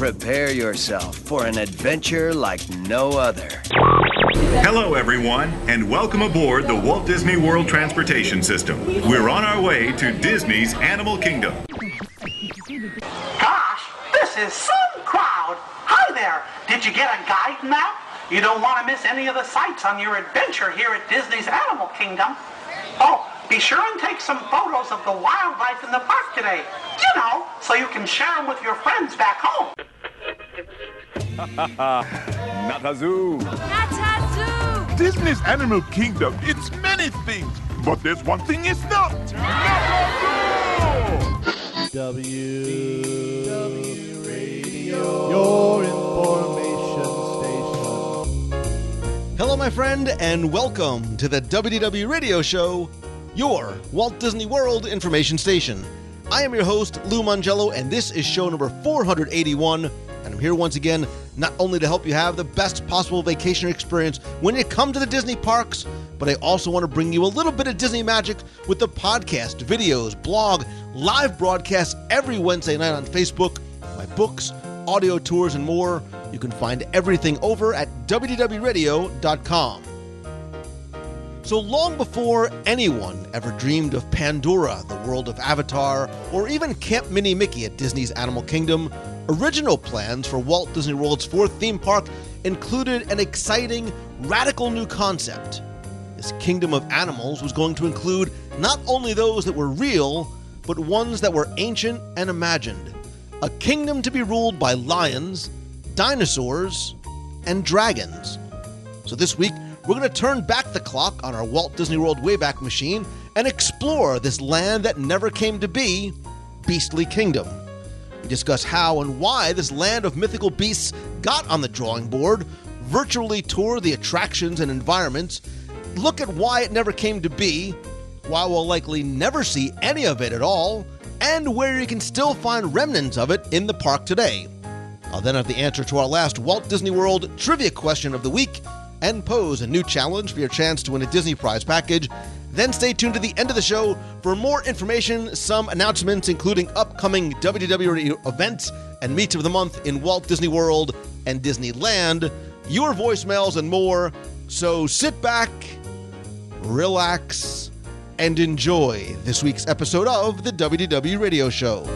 Prepare yourself for an adventure like no other. Hello, everyone, and welcome aboard the Walt Disney World Transportation System. We're on our way to Disney's Animal Kingdom. Gosh, this is some crowd. Hi there. Did you get a guide map? You don't want to miss any of the sights on your adventure here at Disney's Animal Kingdom. Oh, be sure and take some photos of the wildlife in the park today. You know, so you can share them with your friends back home. Not a zoo. Not a zoo. Disney's Animal Kingdom, it's many things, but there's one thing it's not. Not a zoo! WDW Radio, your information station. Hello, my friend, and welcome to the WDW Radio Show, your Walt Disney World information station. I am your host, Lou Mangello, and this is show number 481, and I'm here once again not only to help you have the best possible vacation experience when you come to the Disney parks, but I also want to bring you a little bit of Disney magic with the podcast, videos, blog, live broadcasts every Wednesday night on Facebook, my books, audio tours, and more. You can find everything over at WDWRadio.com. So long before anyone ever dreamed of Pandora, the world of Avatar, or even Camp Mini Mickey at Disney's Animal Kingdom, original plans for Walt Disney World's fourth theme park included an exciting, radical new concept. This kingdom of animals was going to include not only those that were real, but ones that were ancient and imagined. A kingdom to be ruled by lions, dinosaurs, and dragons. So this week, we're going to turn back the clock on our Walt Disney World Wayback Machine and explore this land that never came to be, Beastly Kingdom. We discuss how and why this land of mythical beasts got on the drawing board, virtually tour the attractions and environments, look at why it never came to be, why we'll likely never see any of it at all, and where you can still find remnants of it in the park today. I'll then have the answer to our last Walt Disney World trivia question of the week and pose a new challenge for your chance to win a Disney Prize package. Then stay tuned to the end of the show for more information, some announcements, including upcoming WDW events and meets of the month in Walt Disney World and Disneyland, your voicemails, and more. So sit back, relax, and enjoy this week's episode of the WDW Radio Show.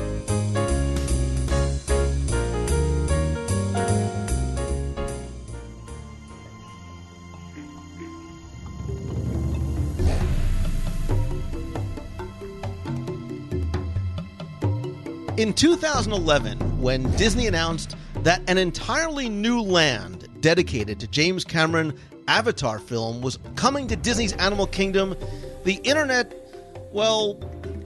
In 2011, when Disney announced that an entirely new land dedicated to James Cameron's Avatar film was coming to Disney's Animal Kingdom, the internet, well,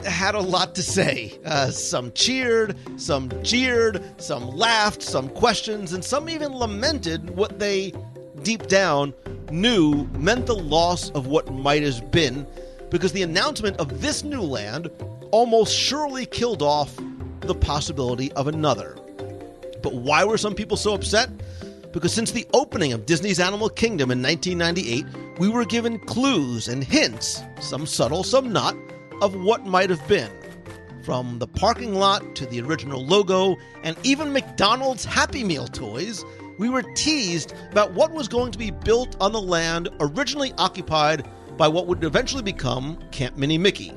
had a lot to say. Some cheered, some jeered, some laughed, some questioned, and some even lamented what they, deep down, knew meant the loss of what might have been, because the announcement of this new land almost surely killed off the possibility of another. But why were some people so upset? Because since the opening of Disney's Animal Kingdom in 1998, we were given clues and hints, some subtle, some not, of what might have been. From the parking lot to the original logo and even McDonald's Happy Meal toys, we were teased about what was going to be built on the land originally occupied by what would eventually become Camp Mini Mickey.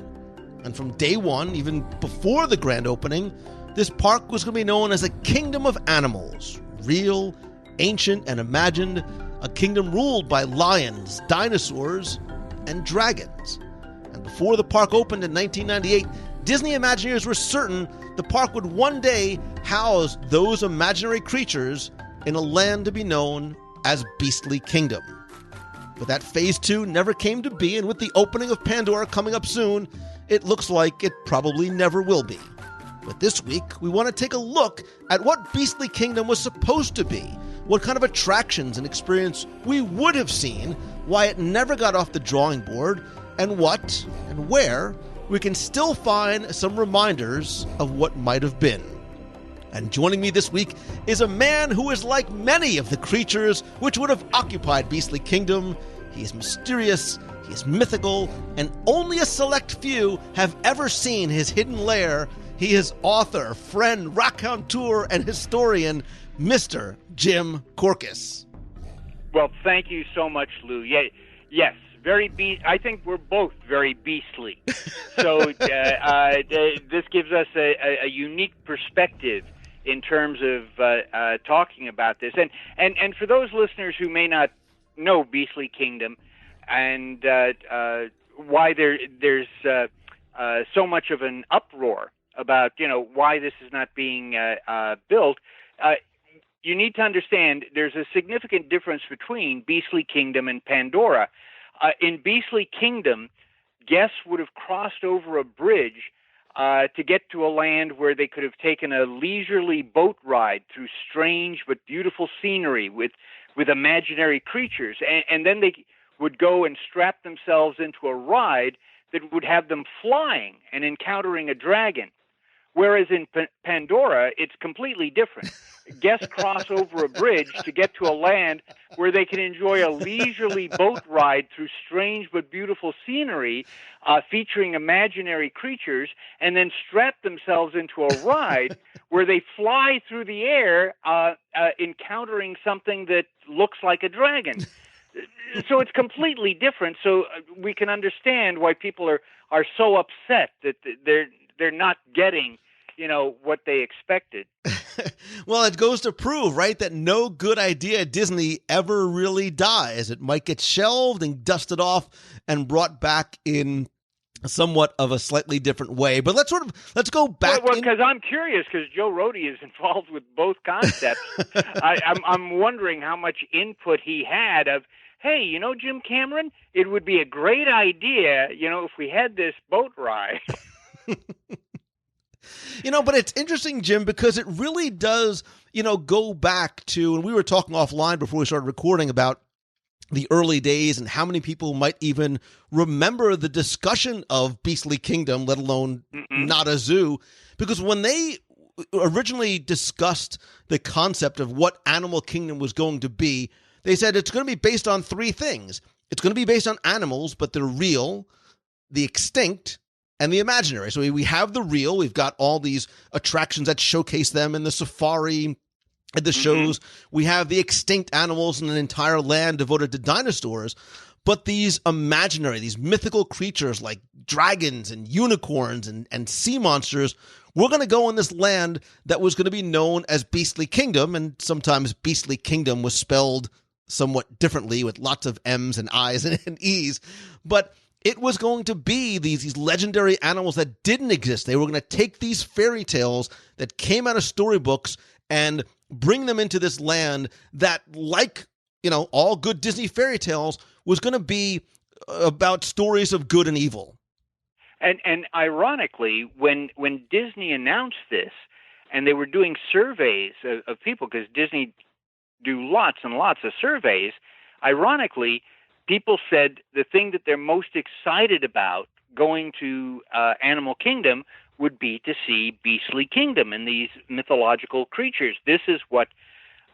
And from day one, even before the grand opening, this park was going to be known as a kingdom of animals, real, ancient, and imagined, a kingdom ruled by lions, dinosaurs, and dragons. And before the park opened in 1998, Disney Imagineers were certain the park would one day house those imaginary creatures in a land to be known as Beastly Kingdom. But that Phase 2 never came to be, and with the opening of Pandora coming up soon, it looks like it probably never will be. But this week, we want to take a look at what Beastly Kingdom was supposed to be, what kind of attractions and experience we would have seen, why it never got off the drawing board, and what and where we can still find some reminders of what might have been. And joining me this week is a man who is like many of the creatures which would have occupied Beastly Kingdom. He is mysterious, he is mythical, and only a select few have ever seen his hidden lair. He is author, friend, raconteur, and historian, Mr. Jim Korkis. Well, thank you so much, Lou. Yeah, yes, I think we're both very beastly. So this gives us a unique perspective in terms of talking about this. And for those listeners who may not know Beastly Kingdom and why there's so much of an uproar about, why this is not being built, you need to understand there's a significant difference between Beastly Kingdom and Pandora. In Beastly Kingdom, guests would have crossed over a bridge to get to a land where they could have taken a leisurely boat ride through strange but beautiful scenery with imaginary creatures. And then they would go and strap themselves into a ride that would have them flying and encountering a dragon. Whereas in Pandora, it's completely different. Guests cross over a bridge to get to a land where they can enjoy a leisurely boat ride through strange but beautiful scenery featuring imaginary creatures, and then strap themselves into a ride where they fly through the air encountering something that looks like a dragon. So it's completely different. So we can understand why people are so upset that they're not getting, what they expected. Well, it goes to prove, right, that no good idea at Disney ever really dies. It might get shelved and dusted off and brought back in somewhat of a slightly different way. But let's go back. Well, because I'm curious, because Joe Rohde is involved with both concepts. I'm wondering how much input he had of, hey, Jim Cameron, it would be a great idea, if we had this boat ride. But it's interesting, Jim, because it really does, go back to, and we were talking offline before we started recording about the early days and how many people might even remember the discussion of Beastly Kingdom, let alone Not a Zoo, because when they originally discussed the concept of what Animal Kingdom was going to be, they said it's going to be based on three things. It's going to be based on animals, but they're real, the extinct, and the imaginary. So we have the real. We've got all these attractions that showcase them in the safari, at the shows. We have the extinct animals in an entire land devoted to dinosaurs. But these imaginary, these mythical creatures like dragons and unicorns and sea monsters, we're going to go in this land that was going to be known as Beastly Kingdom. And sometimes Beastly Kingdom was spelled somewhat differently with lots of M's and I's and E's. But it was going to be these legendary animals that didn't exist. They were going to take these fairy tales that came out of storybooks and bring them into this land that, like, all good Disney fairy tales, was going to be about stories of good and evil. And ironically, when Disney announced this, and they were doing surveys of people, because Disney do lots and lots of surveys, ironically, people said the thing that they're most excited about going to Animal Kingdom would be to see Beastly Kingdom and these mythological creatures. This is what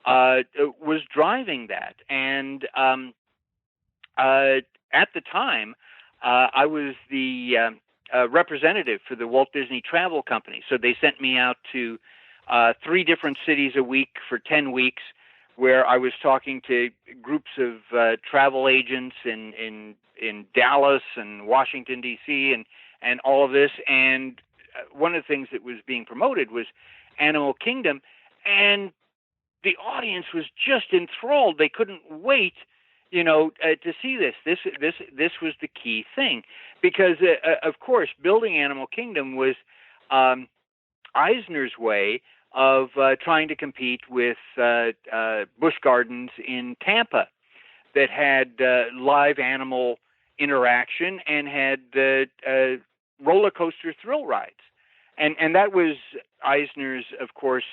was driving that. And at the time, I was the representative for the Walt Disney Travel Company. So they sent me out to 3 different cities a week for 10 weeks, where I was talking to groups of travel agents in Dallas and Washington, D.C., and all of this. And one of the things that was being promoted was Animal Kingdom, and the audience was just enthralled. They couldn't wait, to see this. This was the key thing, because of course, building Animal Kingdom was Eisner's way of trying to compete with Busch Gardens in Tampa, that had live animal interaction and had roller coaster thrill rides. And that was Eisner's, of course,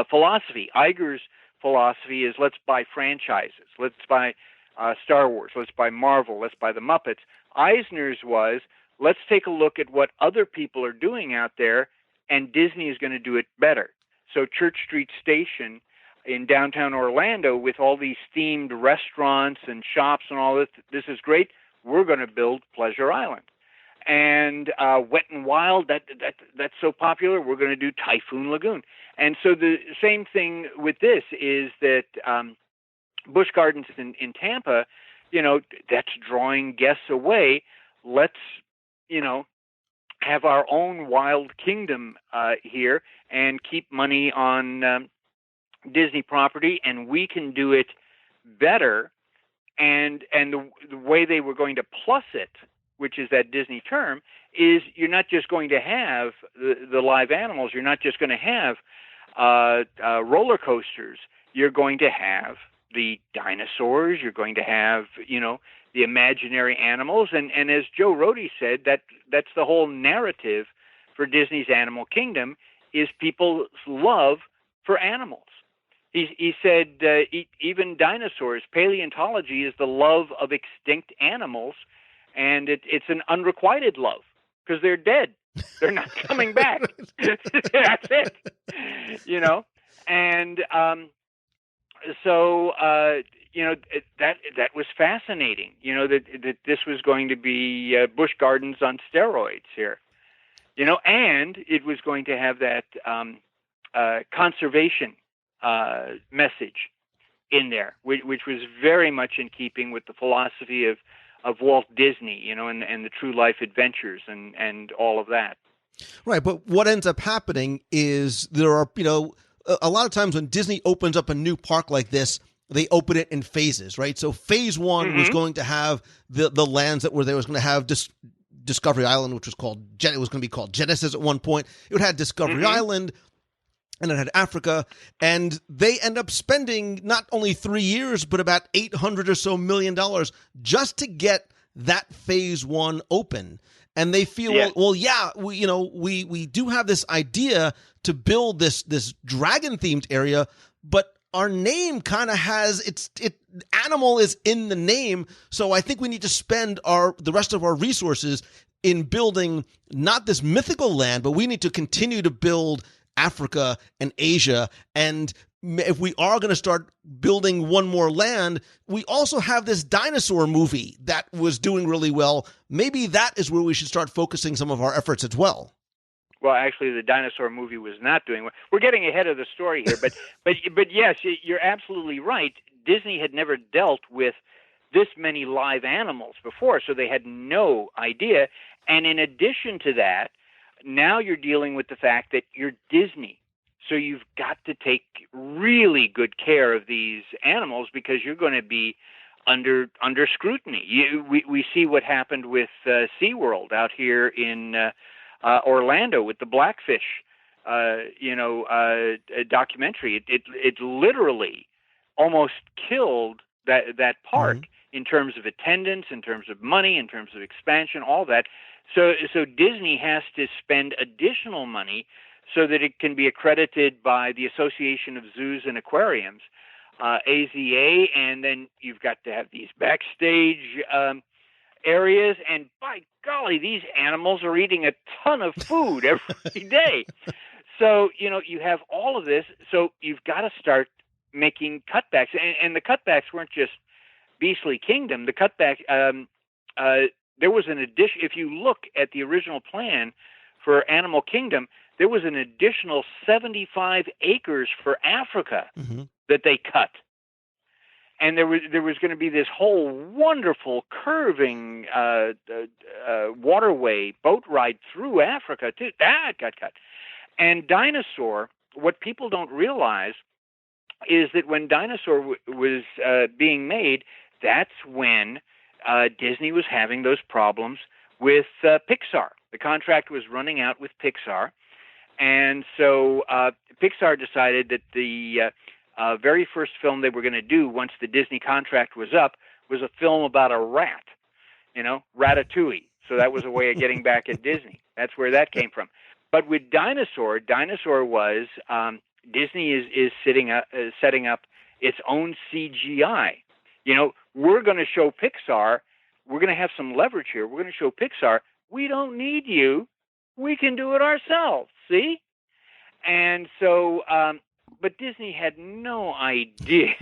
philosophy. Iger's philosophy is, let's buy franchises. Let's buy Star Wars. Let's buy Marvel. Let's buy the Muppets. Eisner's was, let's take a look at what other people are doing out there, and Disney is going to do it better. So Church Street Station in downtown Orlando, with all these themed restaurants and shops and all this is great. We're going to build Pleasure Island. And Wet and Wild, that's so popular, we're going to do Typhoon Lagoon. And so the same thing with this is that Busch Gardens in Tampa, that's drawing guests away. Let's, have our own Wild Kingdom here and keep money on Disney property, and we can do it better. And the way they were going to plus it, which is that Disney term, is you're not just going to have the live animals. You're not just going to have roller coasters. You're going to have the dinosaurs. You're going to have, the imaginary animals. And as Joe Rohde said, that's the whole narrative for Disney's Animal Kingdom is people's love for animals. He said even dinosaurs, paleontology is the love of extinct animals, and it's an unrequited love because they're dead. They're not coming back. That's it. And so that was fascinating. That this was going to be Busch Gardens on steroids here. And it was going to have that conservation message in there, which was very much in keeping with the philosophy of Walt Disney, and the true life adventures and all of that. Right, but what ends up happening is there are, a lot of times when Disney opens up a new park like this, they open it in phases, right? So phase one was going to have the lands that were there. Was going to have Discovery Island, which was it was going to be called Genesis at one point. It had Discovery Island, and it had Africa, and they end up spending not only 3 years, but about $800 or so million just to get that phase one open. And they feel, we do have this idea to build this dragon themed area, but our name kind of has animal is in the name. So I think we need to spend the rest of our resources in building not this mythical land, but we need to continue to build Africa and Asia. And if we are going to start building one more land, we also have this dinosaur movie that was doing really well. Maybe that is where we should start focusing some of our efforts as well. Well, actually, the dinosaur movie was not doing well. We're getting ahead of the story here, but yes, you're absolutely right. Disney had never dealt with this many live animals before, so they had no idea. And in addition to that, now you're dealing with the fact that you're Disney. So you've got to take really good care of these animals because you're going to be under scrutiny. We see what happened with SeaWorld out here in Orlando with the Blackfish, documentary. It literally almost killed that park in terms of attendance, in terms of money, in terms of expansion, all that. So Disney has to spend additional money so that it can be accredited by the Association of Zoos and Aquariums, AZA, and then you've got to have these backstage areas, and by golly, these animals are eating a ton of food every day. So, you have all of this, so you've got to start making cutbacks, and the cutbacks weren't just Beastly Kingdom. The cutback, there was an addition. If you look at the original plan for Animal Kingdom, there was an additional 75 acres for Africa that they cut. And there was going to be this whole wonderful curving waterway boat ride through Africa too. That got cut. And Dinosaur, what people don't realize is that when Dinosaur was being made, that's when Disney was having those problems with Pixar. The contract was running out with Pixar. And so Pixar decided that the very first film they were going to do once the Disney contract was up was a film about a rat, Ratatouille. So that was a way of getting back at Disney. That's where that came from. But with Dinosaur was Disney is setting up its own CGI. We're going to show Pixar, we're going to have some leverage here. We're going to show Pixar, we don't need you. We can do it ourselves, see? And so, but Disney had no idea,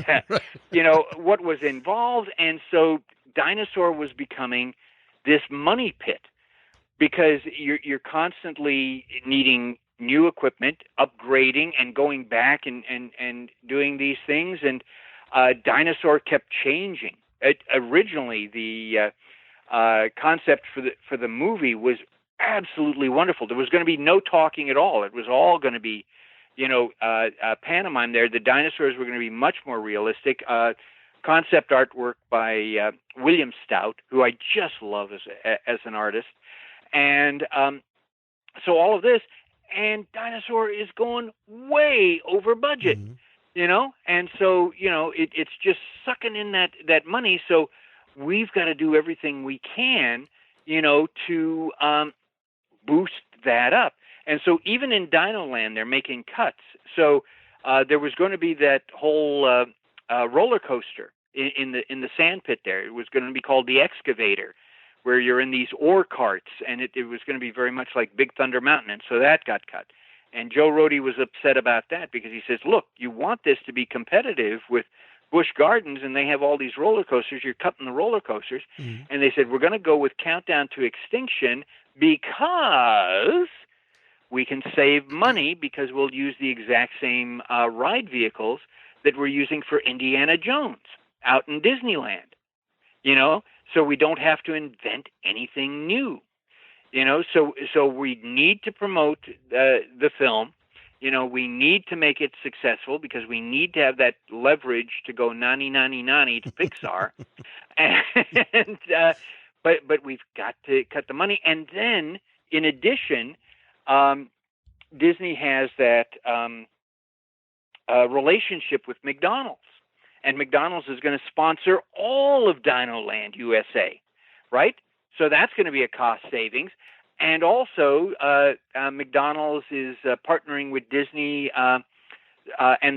what was involved. And so Dinosaur was becoming this money pit. because you're constantly needing new equipment, upgrading, and going back and doing these things. And Dinosaur kept changing. Originally, the concept for the movie was absolutely wonderful. There was going to be no talking at all. It was all going to be, pantomime there. The dinosaurs were going to be much more realistic. Concept artwork by William Stout, who I just love as an artist. And so all of this, and Dinosaur is going way over budget, and so, it's just sucking in that money. So we've got to do everything we can, to boost that up. And so even in Dino Land, they're making cuts. So there was going to be that whole roller coaster in the sand pit there. It was going to be called the Excavator, where you're in these ore carts, and it was going to be very much like Big Thunder Mountain, and so that got cut. And Joe Rohde was upset about that because he says, look, you want this to be competitive with Busch Gardens, and they have all these roller coasters. You're cutting the roller coasters. Mm-hmm. And they said, we're going to go with Countdown to Extinction because we can save money because we'll use the exact same ride vehicles that we're using for Indiana Jones out in Disneyland, so we don't have to invent anything new, so we need to promote the film. We need to make it successful because we need to have that leverage to go nani to Pixar. And but we've got to cut the money. And then, in addition, Disney has that relationship with McDonald's. And McDonald's is going to sponsor all of Dino Land USA, right? So that's going to be a cost savings. And also, McDonald's is partnering with Disney and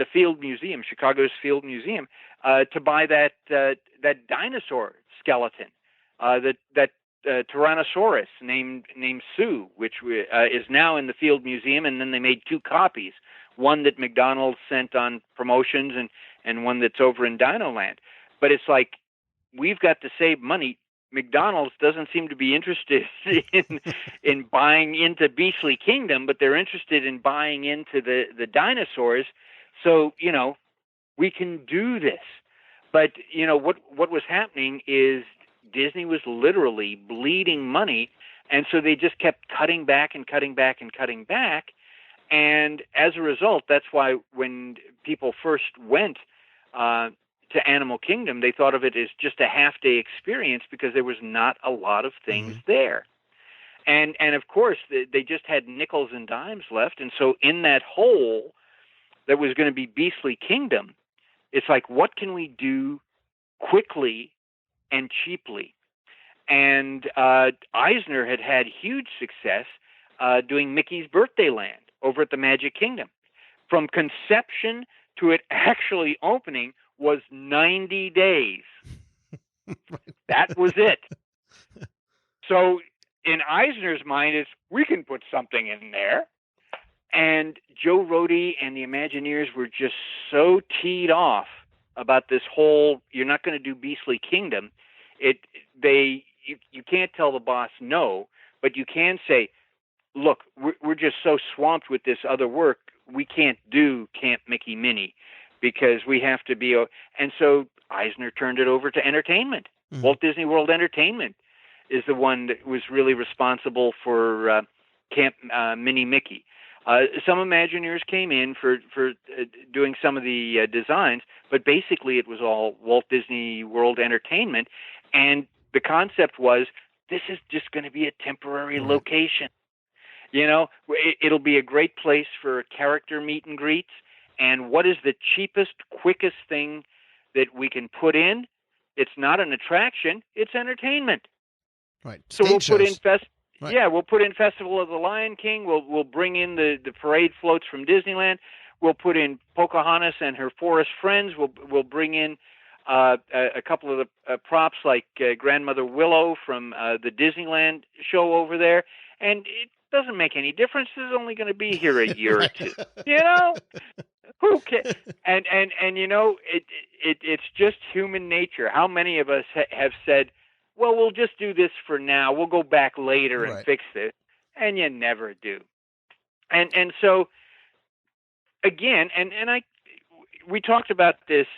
the Field Museum, Chicago's Field Museum, to buy that dinosaur skeleton, that Tyrannosaurus named Sue, which is now in the Field Museum. And then they made 2 copies, one that McDonald's sent on promotions and one that's over in Dino Land. But it's like, we've got to save money. McDonald's doesn't seem to be interested in buying into Beastly Kingdom, but they're interested in buying into the dinosaurs. So, we can do this. But, what was happening is Disney was literally bleeding money, and so they just kept cutting back and cutting back and cutting back. And as a result, that's why when people first went to Animal Kingdom, they thought of it as just a half-day experience because there was not a lot of things there. And of course, they just had nickels and dimes left. And so in that hole that was going to be Beastly Kingdom, it's like, what can we do quickly and cheaply? And Eisner had huge success doing Mickey's Birthday Land over at the Magic Kingdom. From conception to it actually opening was 90 days. That was it. So in Eisner's mind, we can put something in there. And Joe Rohde and the Imagineers were just so teed off about this whole, you're not going to do Beastly Kingdom. You can't tell the boss no, but you can say, look, we're just so swamped with this other work, we can't do Camp Mickey Minnie because we have to be. And so Eisner turned it over to entertainment. Mm-hmm. Walt Disney World Entertainment is the one that was really responsible for Camp Mini Mickey. Some Imagineers came in for doing some of the designs, but basically it was all Walt Disney World Entertainment. And the concept was, this is just going to be a temporary location. It'll be a great place for character meet and greets. And what is the cheapest, quickest thing that we can put in? It's not an attraction; it's entertainment. Right. So we'll put in Right. we'll put in Festival of the Lion King. We'll bring in the parade floats from Disneyland. We'll put in Pocahontas and her forest friends. We'll bring in a couple of the props like Grandmother Willow from the Disneyland show over there, and it doesn't make any difference. This is only going to be here a year or two. Who cares? And it's just human nature. How many of us have said, well, we'll just do this for now. We'll go back later and Right. fix this. And you never do. And so, again, we talked about this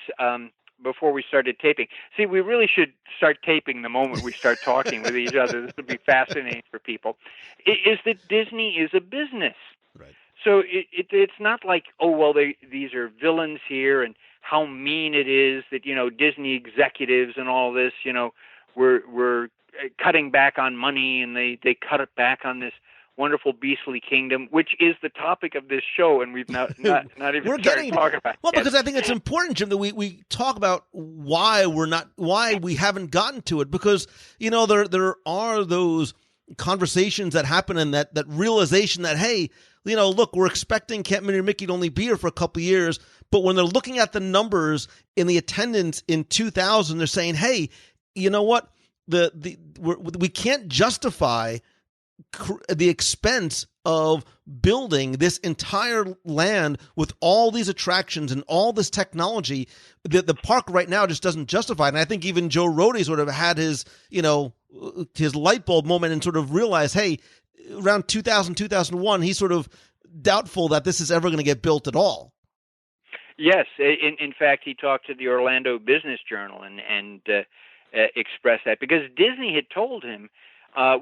before we started taping. See, we really should start taping the moment we start talking with each other. This would be fascinating for people. Is that Disney is a business. Right. So it's not like, oh, well, these are villains here, and how mean it is that, Disney executives and all this, we're cutting back on money, and they cut it back on this wonderful beastly kingdom, which is the topic of this show, and we've not even started talking about it. Well, because I think it's important, Jim, that we talk about why we haven't gotten to it, because there are those conversations that happen, and that realization that, hey, look, we're expecting Camp Minnie and Mickey to only be here for a couple of years, but when they're looking at the numbers in the attendance in 2000, they're saying, hey, you know what, we can't justify the expense of building this entire land with all these attractions and all this technology. The park right now just doesn't justify it. And I think even Joe Rohde sort of had his light bulb moment and sort of realized, hey, around 2000, 2001, he's sort of doubtful that this is ever going to get built at all. Yes. In fact, he talked to the Orlando Business Journal and expressed that, because Disney had told him,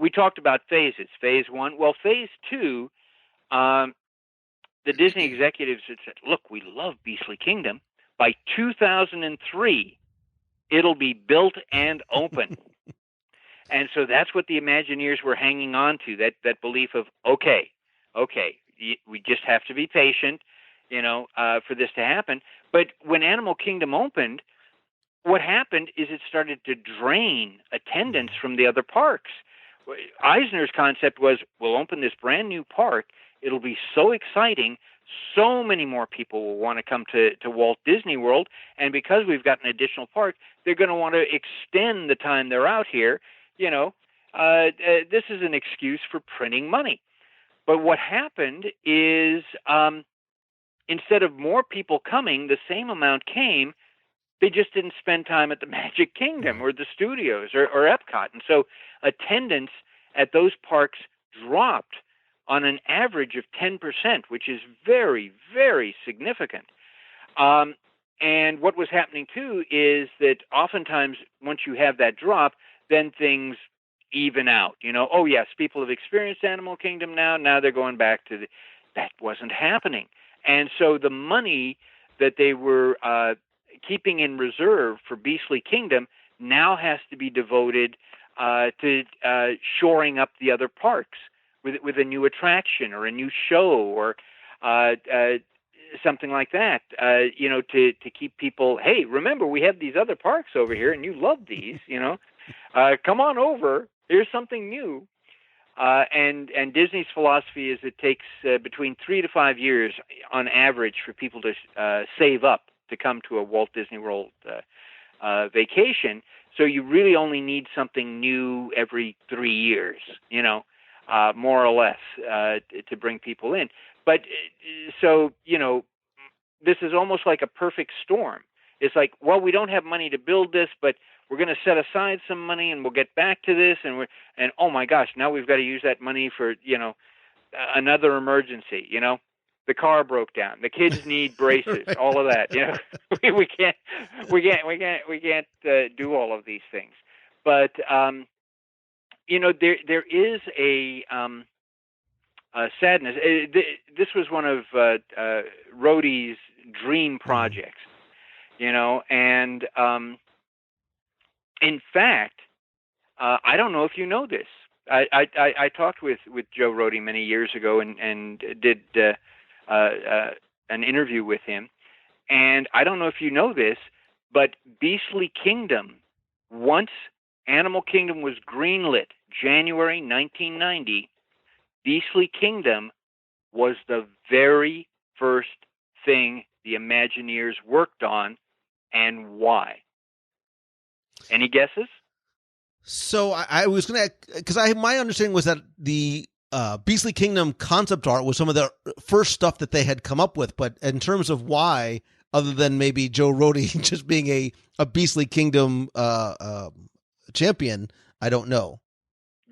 we talked about phases. Phase 1. Well, Phase 2, the Disney executives had said, look, we love Beastly Kingdom. By 2003, it'll be built and open. And so that's what the Imagineers were hanging on to, that belief of, okay, we just have to be patient, for this to happen. But when Animal Kingdom opened, what happened is it started to drain attendance from the other parks. Eisner's concept was, we'll open this brand new park. It'll be so exciting. So many more people will want to come to Walt Disney World. And because we've got an additional park, they're going to want to extend the time they're out here. This is an excuse for printing money. But what happened is, instead of more people coming, the same amount came. They just didn't spend time at the Magic Kingdom or the studios or Epcot. And so attendance at those parks dropped on an average of 10%, which is very, very significant. And what was happening, too, is that oftentimes once you have that drop, then things even out. Oh, yes, people have experienced Animal Kingdom now. Now they're going back to that wasn't happening. And so the money that they were keeping in reserve for Beastly Kingdom now has to be devoted to shoring up the other parks with a new attraction or a new show or something like that, to keep people, hey, remember, we have these other parks over here and you love these, come on over, here's something new. And Disney's philosophy is it takes between 3 to 5 years on average for people to save up to come to a Walt Disney World vacation. So you really only need something new every 3 years, more or less, to bring people in. But so, this is almost like a perfect storm. It's like, well, we don't have money to build this, but we're going to set aside some money and we'll get back to this. And oh my gosh, now we've got to use that money for, another emergency, the car broke down, the kids need braces, all of that. We can't do all of these things. But, there is a sadness. This was one of Rohde's dream projects, and in fact, I don't know if you know this. I talked with Joe Rohde many years ago and did an interview with him, and I don't know if you know this, but Beastly Kingdom, once Animal Kingdom was greenlit, January 1990, Beastly Kingdom was the very first thing the Imagineers worked on, and why? Any guesses? So I was going to, because my understanding was that the Beastly Kingdom concept art was some of the first stuff that they had come up with, but in terms of why, other than maybe Joe Rohde just being a Beastly Kingdom champion, I don't know.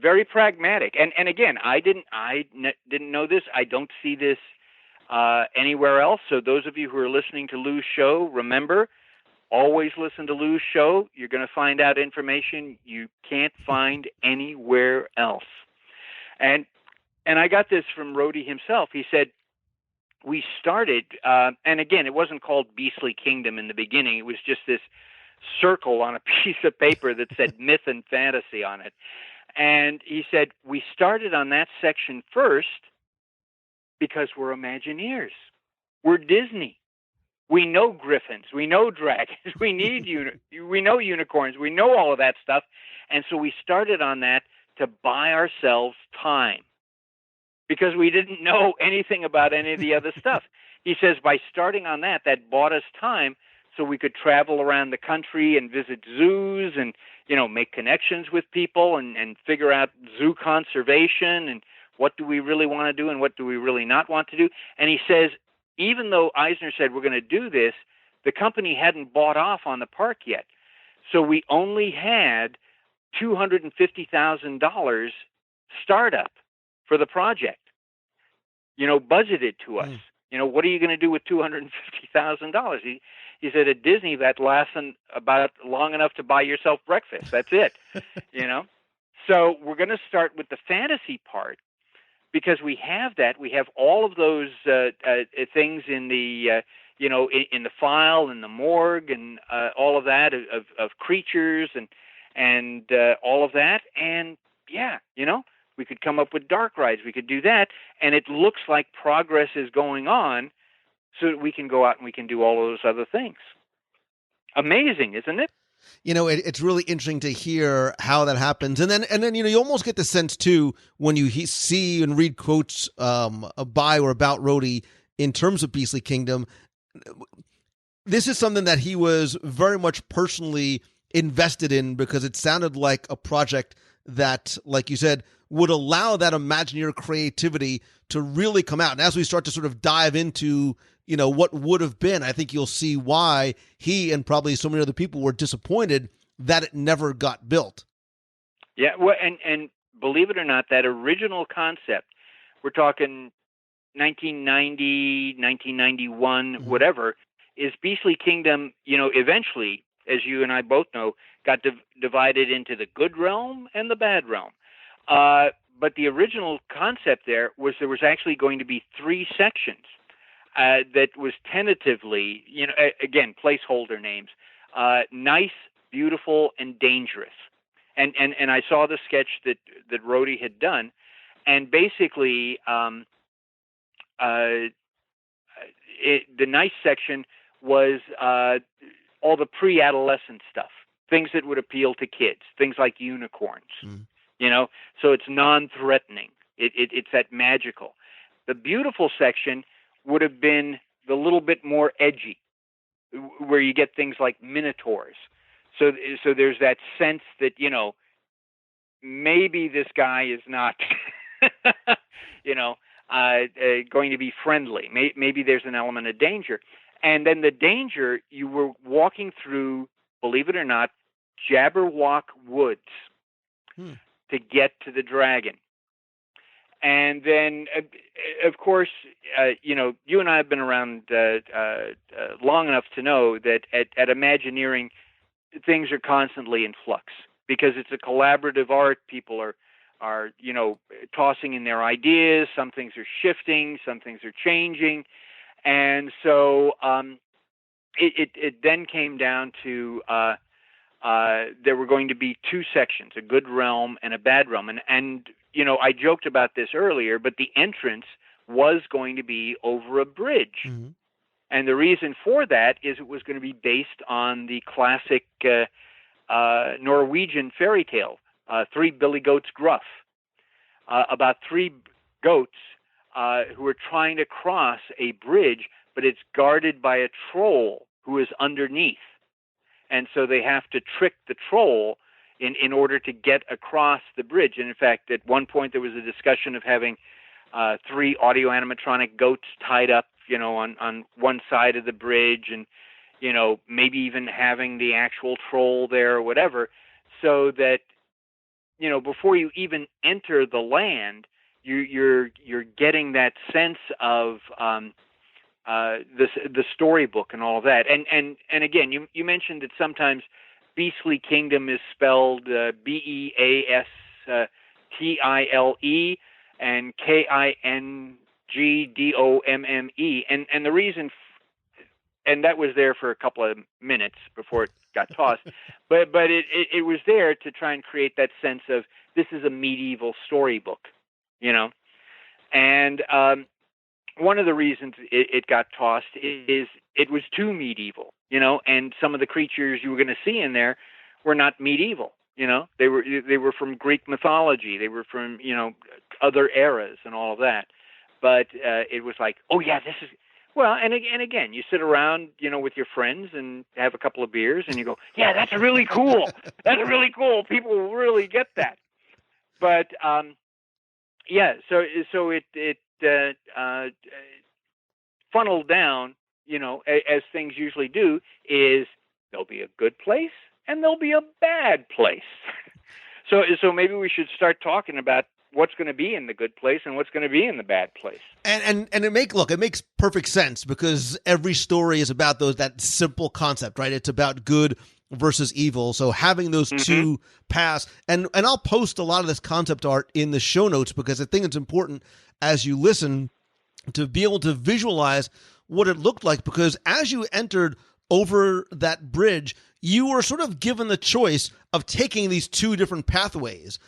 Very pragmatic. And again, I didn't know this. I don't see this anywhere else. So those of you who are listening to Lou's show, remember, always listen to Lou's show. You're going to find out information you can't find anywhere else. And I got this from Rhodey himself. He said, we started, and again, it wasn't called Beastly Kingdom in the beginning. It was just this circle on a piece of paper that said myth and fantasy on it. And he said, we started on that section first because we're Imagineers. We're Disney. We know griffins. We know dragons. We know unicorns. We know all of that stuff. And so we started on that to buy ourselves time because we didn't know anything about any of the other stuff. He says by starting on that bought us time so we could travel around the country and visit zoos and, make connections with people and figure out zoo conservation and what do we really want to do and what do we really not want to do. And he says, even though Eisner said we're going to do this, the company hadn't bought off on the park yet. So we only had $250,000 startup for the project, budgeted to us. What are you going to do with $250,000? He said, at Disney, that lasts about long enough to buy yourself breakfast. That's it, So we're going to start with the fantasy part because we have that. We have all of those things in the, in the file and the morgue and all of that of creatures and all of that. And, we could come up with dark rides. We could do that. And it looks like progress is going on so that we can go out and we can do all of those other things. Amazing, isn't it? It's really interesting to hear how that happens. And then you almost get the sense, too, when you see and read quotes by or about Rhodey in terms of Beastly Kingdom, this is something that he was very much personally invested in because it sounded like a project that, like you said, would allow that Imagineer creativity to really come out. And as we start to sort of dive into, what would have been, I think you'll see why he and probably so many other people were disappointed that it never got built. Yeah, well, and believe it or not, that original concept, we're talking 1990, 1991, whatever, is Beastly Kingdom, eventually, as you and I both know, got divided into the good realm and the bad realm. But the original concept there was actually going to be 3 sections that was tentatively, again, placeholder names, nice, beautiful, and dangerous. And I saw the sketch that Rhodey had done, and basically the nice section was all the pre-adolescent stuff, things that would appeal to kids, things like unicorns. So it's non-threatening. It's that magical. The beautiful section would have been the little bit more edgy, where you get things like minotaurs. So there's that sense that, maybe this guy is not, going to be friendly. Maybe there's an element of danger. And then the danger, you were walking through, believe it or not, Jabberwock Woods to get to the dragon. And then, of course, you and I have been around long enough to know that at Imagineering, things are constantly in flux because it's a collaborative art. People are tossing in their ideas. Some things are shifting. Some things are changing. And so it then came down to there were going to be 2 sections, a good realm and a bad realm. And I joked about this earlier, but the entrance was going to be over a bridge. And the reason for that is it was going to be based on the classic Norwegian fairy tale, 3 Billy Goats Gruff, about 3 goats who are trying to cross a bridge, but it's guarded by a troll who is underneath. And so they have to trick the troll in order to get across the bridge. And in fact, at one point there was a discussion of having 3 audio animatronic goats tied up, on one side of the bridge and, maybe even having the actual troll there or whatever. so that before you even enter the land, you're getting that sense of the storybook and all of that. And again, you mentioned that sometimes Beastly Kingdom is spelled Beastile and Kingdomme, and the reason. And that was there for a couple of minutes before it got tossed, but it was there to try and create that sense of this is a medieval storybook, And one of the reasons it got tossed is it was too medieval, and some of the creatures you were going to see in there were not medieval, They were from Greek mythology, they were from other eras and all of that, but it was like, oh yeah, this is. Well, and again, you sit around, with your friends and have a couple of beers, and you go, "Yeah, that's really cool. That's really cool. People will really get that." But yeah, so it funneled down, as things usually do. Is there'll be a good place and there'll be a bad place. So maybe we should start talking about what's going to be in the good place and what's going to be in the bad place. And it makes perfect sense, because every story is about that simple concept, right? It's about good versus evil. So having those two paths, and I'll post a lot of this concept art in the show notes, because I think it's important as you listen to be able to visualize what it looked like, because as you entered over that bridge, you were sort of given the choice of taking these two different pathways.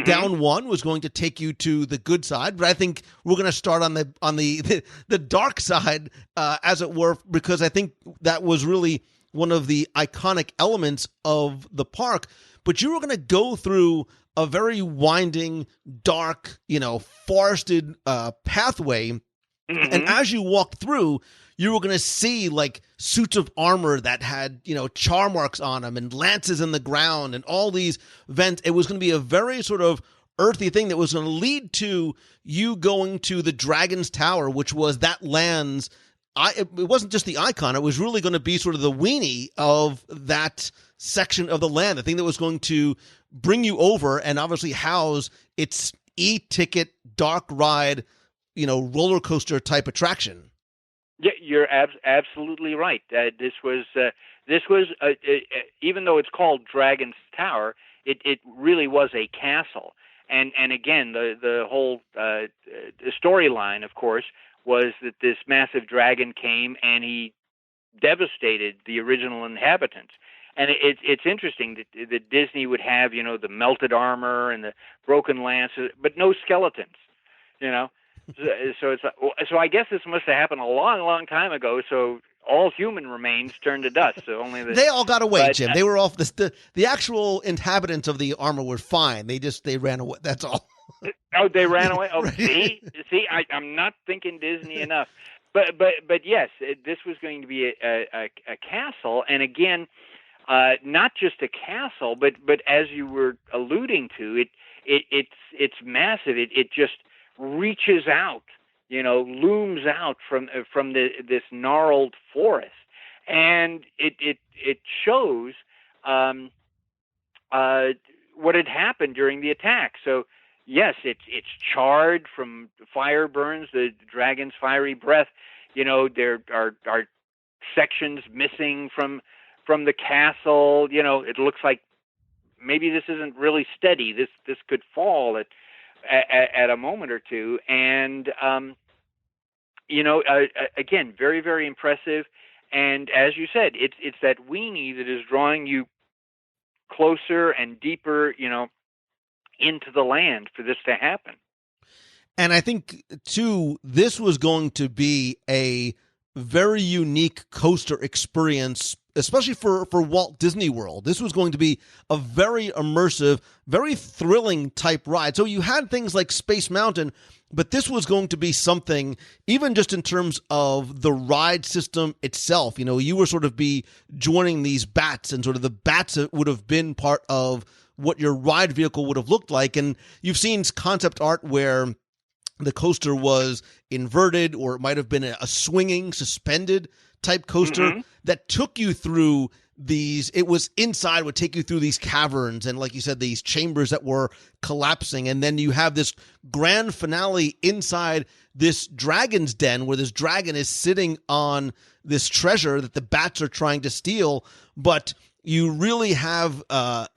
Down one was going to take you to the good side, but I think we're going to start on the dark side, as it were, because I think that was really one of the iconic elements of the park. But you were going to go through a very winding, dark, forested pathway, and as you walked through, you were going to see suits of armor that had, char marks on them and lances in the ground and all these vents. It was going to be a very sort of earthy thing that was going to lead to you going to the Dragon's Tower, which was that land's. It wasn't just the icon. It was really going to be sort of the weenie of that section of the land, the thing that was going to bring you over and obviously house its e-ticket dark ride, roller coaster type attraction. Yeah, you're absolutely right. This was even though it's called Dragon's Tower, it really was a castle. And again, the whole storyline, of course, was that this massive dragon came and he devastated the original inhabitants. And it's interesting that Disney would have the melted armor and the broken lances, but no skeletons. So I guess this must have happened a long, long time ago. So all human remains turned to dust. So only they all got away, Jim. They were off. The actual inhabitants of the armor were fine. They ran away. That's all. Oh, they ran away. Oh, see, I'm not thinking Disney enough. But yes, this was going to be a castle, and again, not just a castle, but as you were alluding to, it's massive. It just reaches out, looms out from this gnarled forest, and it shows what had happened during the attack. So yes, it's charred from fire burns, the dragon's fiery breath. There are sections missing from the castle. It looks like maybe this isn't really steady. This could fall at a moment or two, and again, very, very impressive. And as you said, it's that weenie that is drawing you closer and deeper, into the land for this to happen. And I think too, this was going to be a very unique coaster experience, especially for Walt Disney World. This was going to be a very immersive, very thrilling type ride. So you had things like Space Mountain, but this was going to be something, even just in terms of the ride system itself. You were sort of be joining these bats, and sort of the bats would have been part of what your ride vehicle would have looked like. And you've seen concept art where the coaster was inverted, or it might have been a swinging, suspended type coaster that took you through it was inside, would take you through these caverns and, like you said, these chambers that were collapsing. And then you have this grand finale inside this dragon's den where this dragon is sitting on this treasure that the bats are trying to steal. But you really have a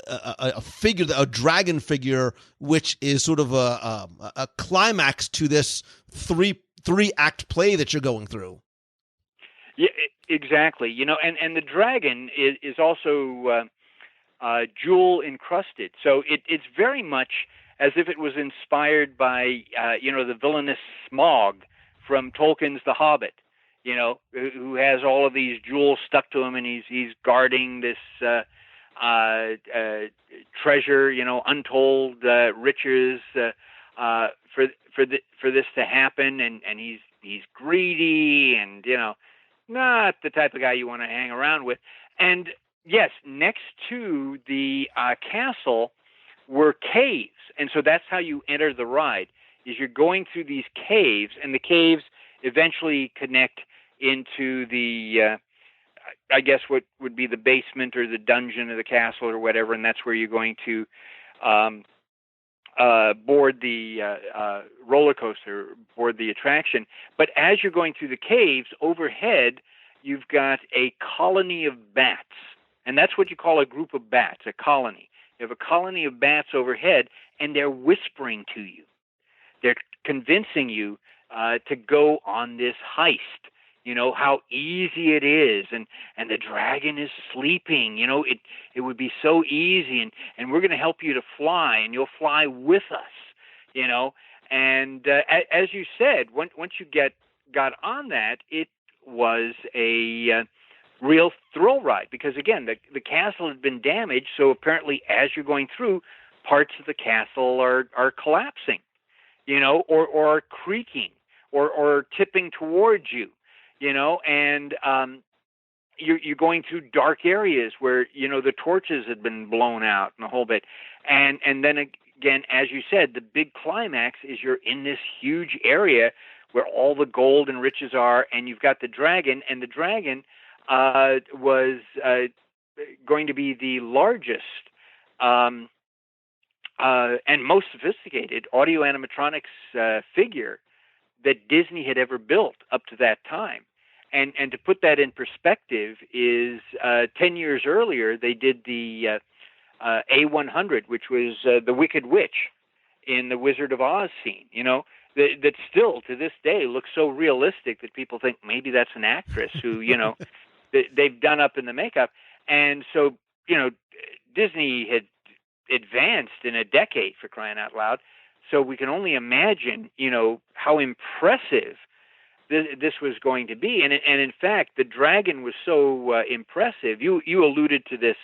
figure, a dragon figure, which is sort of a climax to this three-act play that you're going through. Yeah, exactly. You know, and the dragon is also jewel encrusted, so it's very much as if it was inspired by the villainous Smaug from Tolkien's The Hobbit. You know, who has all of these jewels stuck to him, and he's guarding this treasure, untold riches for this to happen, and he's greedy, and not the type of guy you want to hang around with. And yes, next to the castle were caves, and so that's how you enter the ride. Is you're going through these caves, and the caves eventually connect into the, I guess what would be the basement or the dungeon of the castle or whatever, and that's where you're going to board the roller coaster, board the attraction. But as you're going through the caves, overhead, you've got a colony of bats, and that's what you call a group of bats, a colony. You have a colony of bats overhead, and they're whispering to you. They're convincing you to go on this heist. You know, how easy it is, and the dragon is sleeping. You know, it would be so easy, and we're going to help you to fly, and you'll fly with us, you know. And as you said, once you got on that, it was a real thrill ride, because, again, the castle had been damaged, so apparently as you're going through, parts of the castle are collapsing, you know, or creaking, or tipping towards you. You know, and you're going through dark areas where, the torches had been blown out and the whole bit. And then again, as you said, the big climax is you're in this huge area where all the gold and riches are, and you've got the dragon, and the dragon was going to be the largest and most sophisticated audio animatronics figure that Disney had ever built up to that time. And to put that in perspective is 10 years earlier, they did the A100, which was the Wicked Witch in the Wizard of Oz scene, that still to this day looks so realistic that people think maybe that's an actress who, they've done up in the makeup. And so, Disney had advanced in a decade, for crying out loud. So we can only imagine, how impressive this was going to be. And in fact, the dragon was so impressive. You alluded to this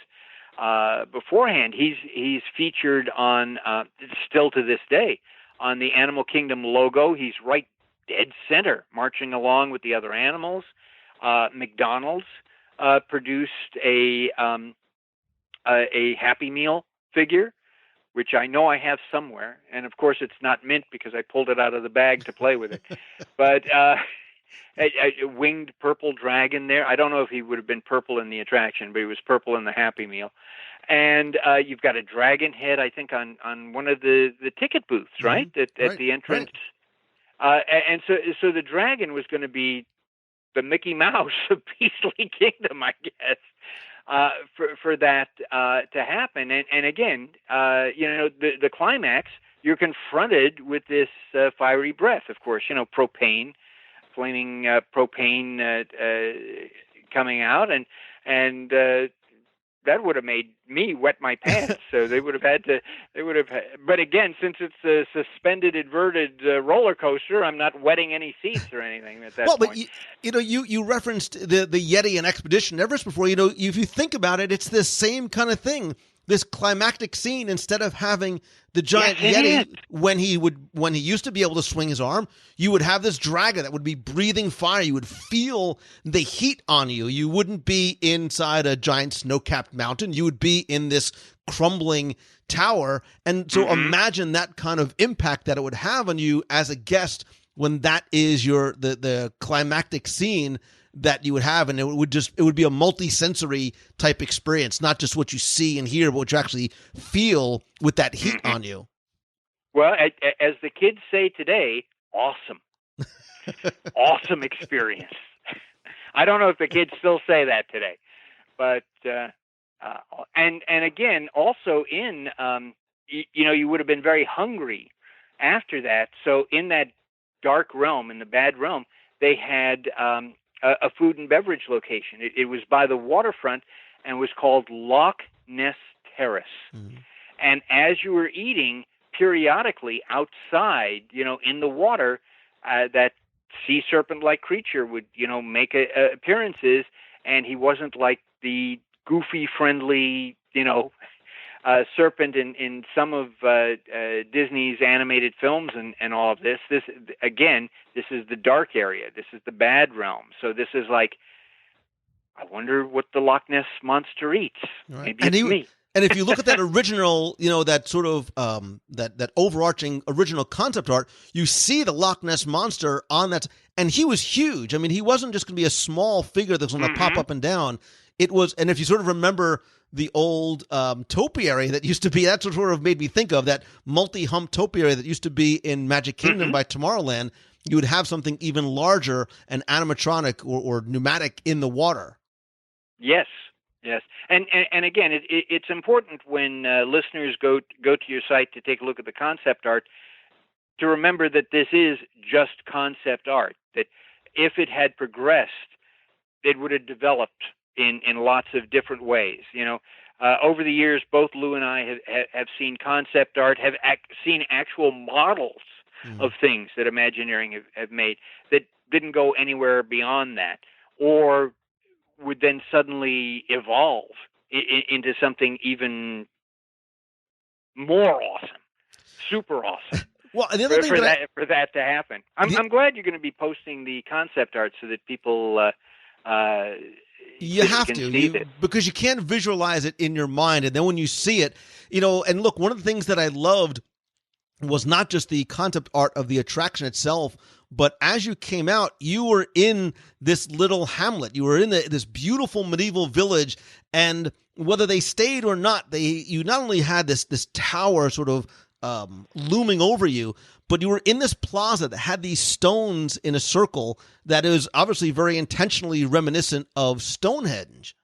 beforehand. He's featured on, still to this day, on the Animal Kingdom logo. He's right dead center, marching along with the other animals. McDonald's produced a Happy Meal figure, which I know I have somewhere, and of course it's not mint because I pulled it out of the bag to play with it. But a winged purple dragon there. I don't know if he would have been purple in the attraction, but he was purple in the Happy Meal. And you've got a dragon head, I think, on one of the ticket booths, right? Mm-hmm. At the entrance. Right. And so the dragon was going to be the Mickey Mouse of Beastly Kingdom, I guess. For that to happen. And again, the climax, you're confronted with this fiery breath, of course, propane, flaming propane coming out, and that would have made me wet my pants. So they would have but again, since it's a suspended, inverted roller coaster, I'm not wetting any seats or anything at that point. Well, but you referenced the Yeti and Expedition Everest before. If you think about it, it's the same kind of thing. This climactic scene, instead of having the giant Yeti when he used to be able to swing his arm, you would have this dragon that would be breathing fire. You would feel the heat on you. You wouldn't be inside a giant snow-capped mountain. You would be in this crumbling tower. And so imagine that kind of impact that it would have on you as a guest when that is the climactic scene that you would have, and it would be a multi-sensory type experience, not just what you see and hear, but what you actually feel with that heat on you. Well, as the kids say today, awesome. Awesome experience. I don't know if the kids still say that today, but and again, also in you would have been very hungry after that. So in that dark realm, in the bad realm, they had a food and beverage location. It was by the waterfront and was called Loch Ness Terrace. Mm-hmm. And as you were eating, periodically outside, in the water, that sea serpent-like creature would, make appearances, and he wasn't like the goofy, friendly, serpent in some of Disney's animated films and all of this. This is the dark area. This is the bad realm. So this is like, I wonder what the Loch Ness Monster eats. Right. Maybe it's me. And if you look at that original, that sort of that overarching original concept art, you see the Loch Ness Monster on that, and he was huge. I mean, he wasn't just going to be a small figure that's going to pop up and down. It was, and if you sort of remember the old topiary that used to be, that's what sort of made me think of that multi-hump topiary that used to be in Magic Kingdom by Tomorrowland. You would have something even larger and animatronic or pneumatic in the water. Yes. Yes, and again, it's important when listeners go to your site to take a look at the concept art to remember that this is just concept art. That if it had progressed, it would have developed in lots of different ways. Over the years, both Lou and I have seen concept art, have seen actual models of things that Imagineering have made that didn't go anywhere beyond that, or would then suddenly evolve into something even more awesome, super awesome. Well, the other thing for that to happen, I'm glad you're going to be posting the concept art so that people you have to because you can't visualize it in your mind, and then when you see it, and look, one of the things that I loved was not just the concept art of the attraction itself, but as you came out, you were in this little hamlet. You were in this beautiful medieval village, and whether they stayed or not, you not only had this tower sort of looming over you, but you were in this plaza that had these stones in a circle that is obviously very intentionally reminiscent of Stonehenge.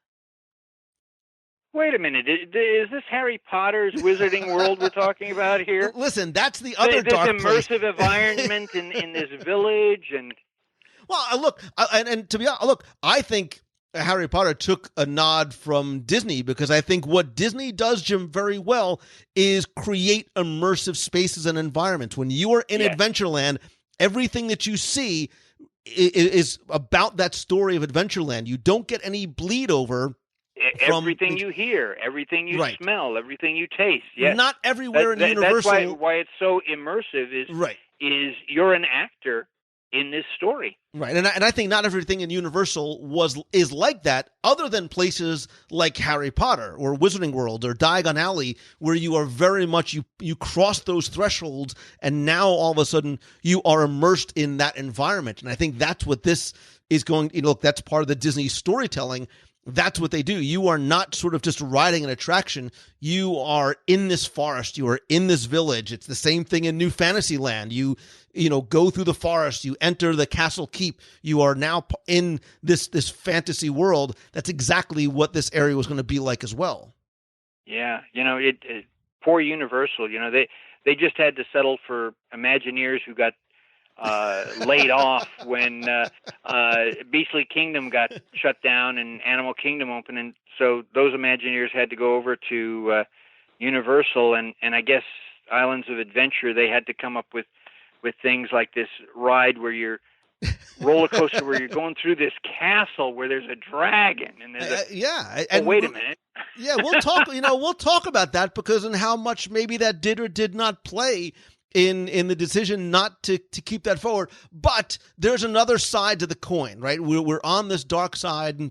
Wait a minute. Is this Harry Potter's Wizarding World we're talking about here? Listen, that's the other this dark place. Immersive environment in this village. Well, look, and to be honest, look, I think Harry Potter took a nod from Disney because I think what Disney does, Jim, very well is create immersive spaces and environments. When you are in Adventureland, everything that you see is about that story of Adventureland. You don't get any bleed over. Everything you hear, everything you smell, everything you taste. Yes. Not everywhere in Universal. That's why it's so immersive is you're an actor in this story. Right. And I think not everything in Universal is like that, other than places like Harry Potter or Wizarding World or Diagon Alley, where you are very much, you cross those thresholds, and now all of a sudden you are immersed in that environment. And I think that's what this is going, look, that's part of the Disney storytelling. That's what they do. You are not sort of just riding an attraction. You are in this forest. You are in this village. It's the same thing in New Fantasyland. You go through the forest. You enter the castle keep. You are now in this fantasy world. That's exactly what this area was going to be like as well. Yeah, poor Universal. They just had to settle for Imagineers who got laid off when Beastly Kingdom got shut down and Animal Kingdom opened, and so those Imagineers had to go over to Universal, and I guess Islands of Adventure, they had to come up with things like this ride where you're roller coaster where you're going through this castle where there's a dragon and there's wait a minute. Yeah, we'll talk. We'll talk about that because and how much maybe that did or did not play in the decision not to keep that forward. But there's another side to the coin, right? We're on this dark side, and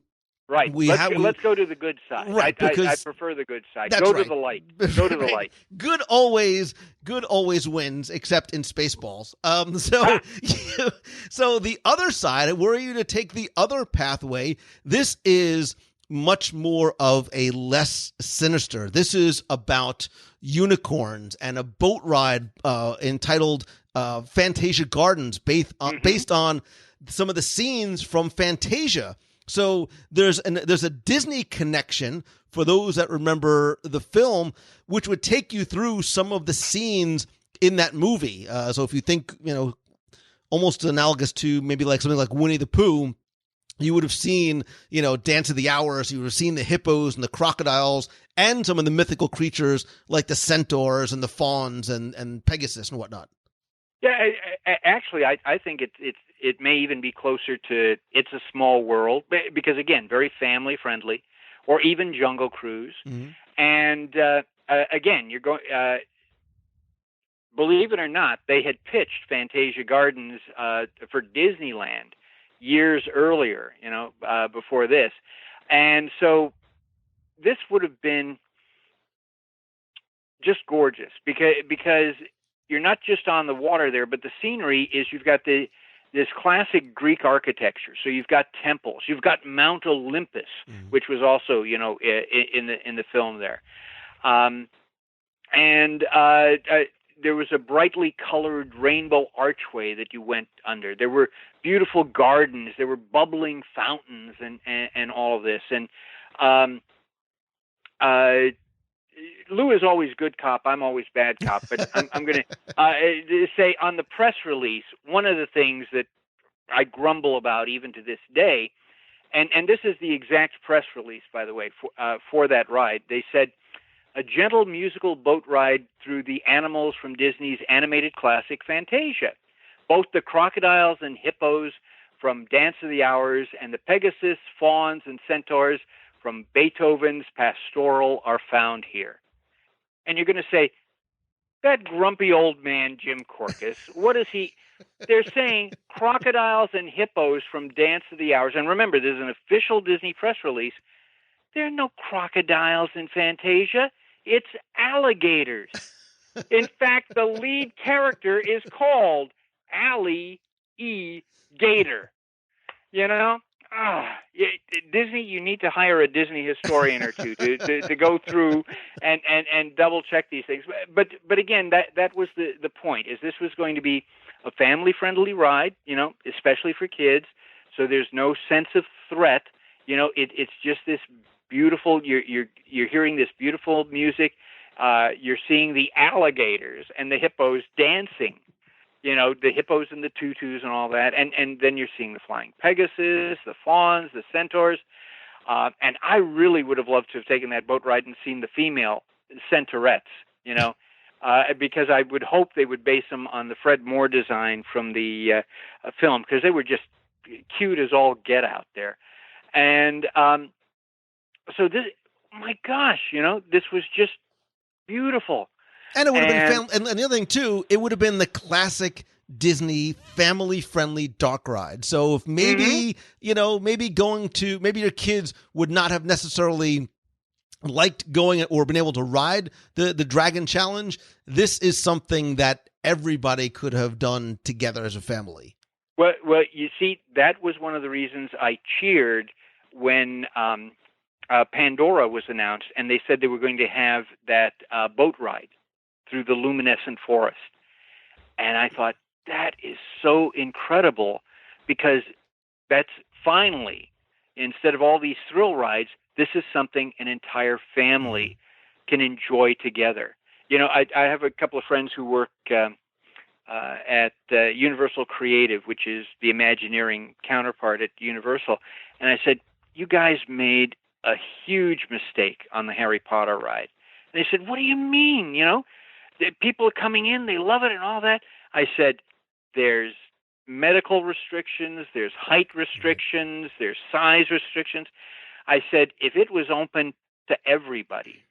Right. Let's go to the good side. Right, because I prefer the good side. That's Go right. to the light. Go to the light. Good always wins, except in Spaceballs. So the other side, I worry you to take the other pathway. This is much more of a less sinister. This is about unicorns and a boat ride entitled Fantasia Gardens, based on some of the scenes from Fantasia. So there's a Disney connection for those that remember the film, which would take you through some of the scenes in that movie. So if you think, almost analogous to maybe like something like Winnie the Pooh, you would have seen, Dance of the Hours. You would have seen the hippos and the crocodiles and some of the mythical creatures like the centaurs and the fawns and Pegasus and whatnot. Yeah, actually, I think it may even be closer to It's a Small World, because again, very family friendly, or even Jungle Cruise. Mm-hmm. And again, you're going. Believe it or not, they had pitched Fantasia Gardens for Disneyland years earlier, before this, and so this would have been just gorgeous because you're not just on the water there, but the scenery is you've got this classic Greek architecture. So you've got temples, you've got Mount Olympus, which was also in the film there, and there was a brightly colored rainbow archway that you went under. There were beautiful gardens, there were bubbling fountains, and all of this, and Lou is always good cop. I'm always bad cop. But I'm going to say on the press release, one of the things that I grumble about even to this day, and this is the exact press release, by the way, for that ride. They said, a gentle musical boat ride through the animals from Disney's animated classic Fantasia. Both the crocodiles and hippos from Dance of the Hours and the Pegasus, fawns, and centaurs from Beethoven's Pastoral are found here. And you're going to say, that grumpy old man, Jim Korkis, what is he? They're saying crocodiles and hippos from Dance of the Hours. And remember, there's an official Disney press release. There are no crocodiles in Fantasia. It's alligators. In fact, the lead character is called Allie E. Gator. Disney, you need to hire a Disney historian or two to go through and double check these things. But again, that was the point. Is this was going to be a family friendly ride, especially for kids. So there's no sense of threat. It's just this beautiful. You're hearing this beautiful music. You're seeing the alligators and the hippos dancing. The hippos and the tutus and all that. And then you're seeing the flying Pegasus, the fawns, the centaurs. And I really would have loved to have taken that boat ride and seen the female centaurettes, because I would hope they would base them on the Fred Moore design from the film, because they were just cute as all get out there. And so this, my gosh, this was just beautiful. And it would have been, and the other thing too, it would have been the classic Disney family-friendly dark ride. So if maybe, maybe your kids would not have necessarily liked going or been able to ride the Dragon Challenge, this is something that everybody could have done together as a family. Well, you see, that was one of the reasons I cheered when Pandora was announced, and they said they were going to have that boat ride through the luminescent forest. And I thought, that is so incredible, because that's finally, instead of all these thrill rides, this is something an entire family can enjoy together. I have a couple of friends who work at Universal Creative, which is the Imagineering counterpart at Universal. And I said, you guys made a huge mistake on the Harry Potter ride. And they said, what do you mean? People are coming in, they love it and all that. I said, there's medical restrictions, there's height restrictions, there's size restrictions. I said, if it was open to everybody,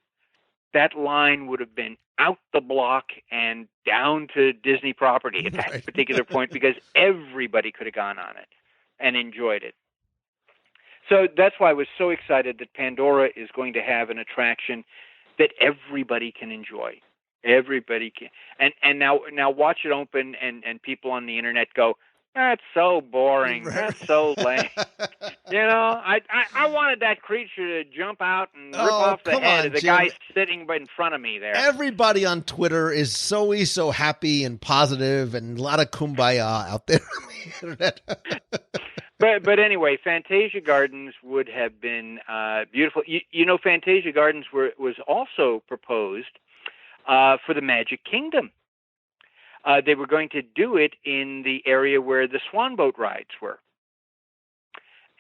that line would have been out the block and down to Disney property at that particular point, because everybody could have gone on it and enjoyed it. So that's why I was so excited that Pandora is going to have an attraction that everybody can enjoy. Everybody can. And now watch it open, and people on the internet go, "That's so boring. That's so lame." I wanted that creature to jump out and rip off the head of the guy sitting in front of me there. Everybody on Twitter is so happy and positive, and a lot of kumbaya out there on the internet. But anyway, Fantasia Gardens would have been beautiful. Fantasia Gardens was also proposed for the Magic Kingdom. They were going to do it in the area where the Swan Boat rides were.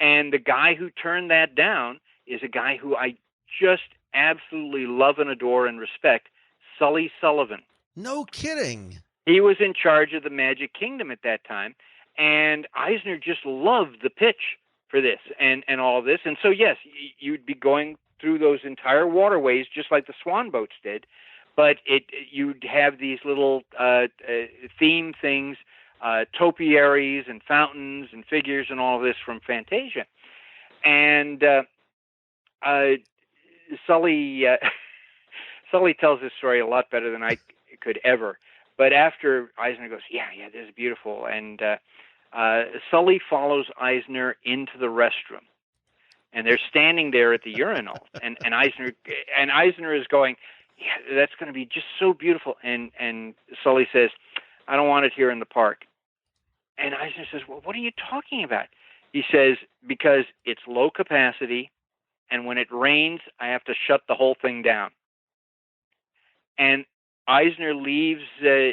And the guy who turned that down is a guy who I just absolutely love and adore and respect, Sully Sullivan. No kidding. He was in charge of the Magic Kingdom at that time, and Eisner just loved the pitch for this and all of this. And so, yes, you'd be going through those entire waterways just like the Swan Boats did, but you'd have these little theme things, topiaries and fountains and figures and all of this from Fantasia. And Sully tells this story a lot better than I could ever. But after Eisner goes, yeah, this is beautiful, and Sully follows Eisner into the restroom, and they're standing there at the urinal, and Eisner is going, yeah, that's going to be just so beautiful, and Sully says, I don't want it here in the park. And Eisner says, well, what are you talking about? He says, because it's low capacity, and when it rains, I have to shut the whole thing down. And Eisner leaves the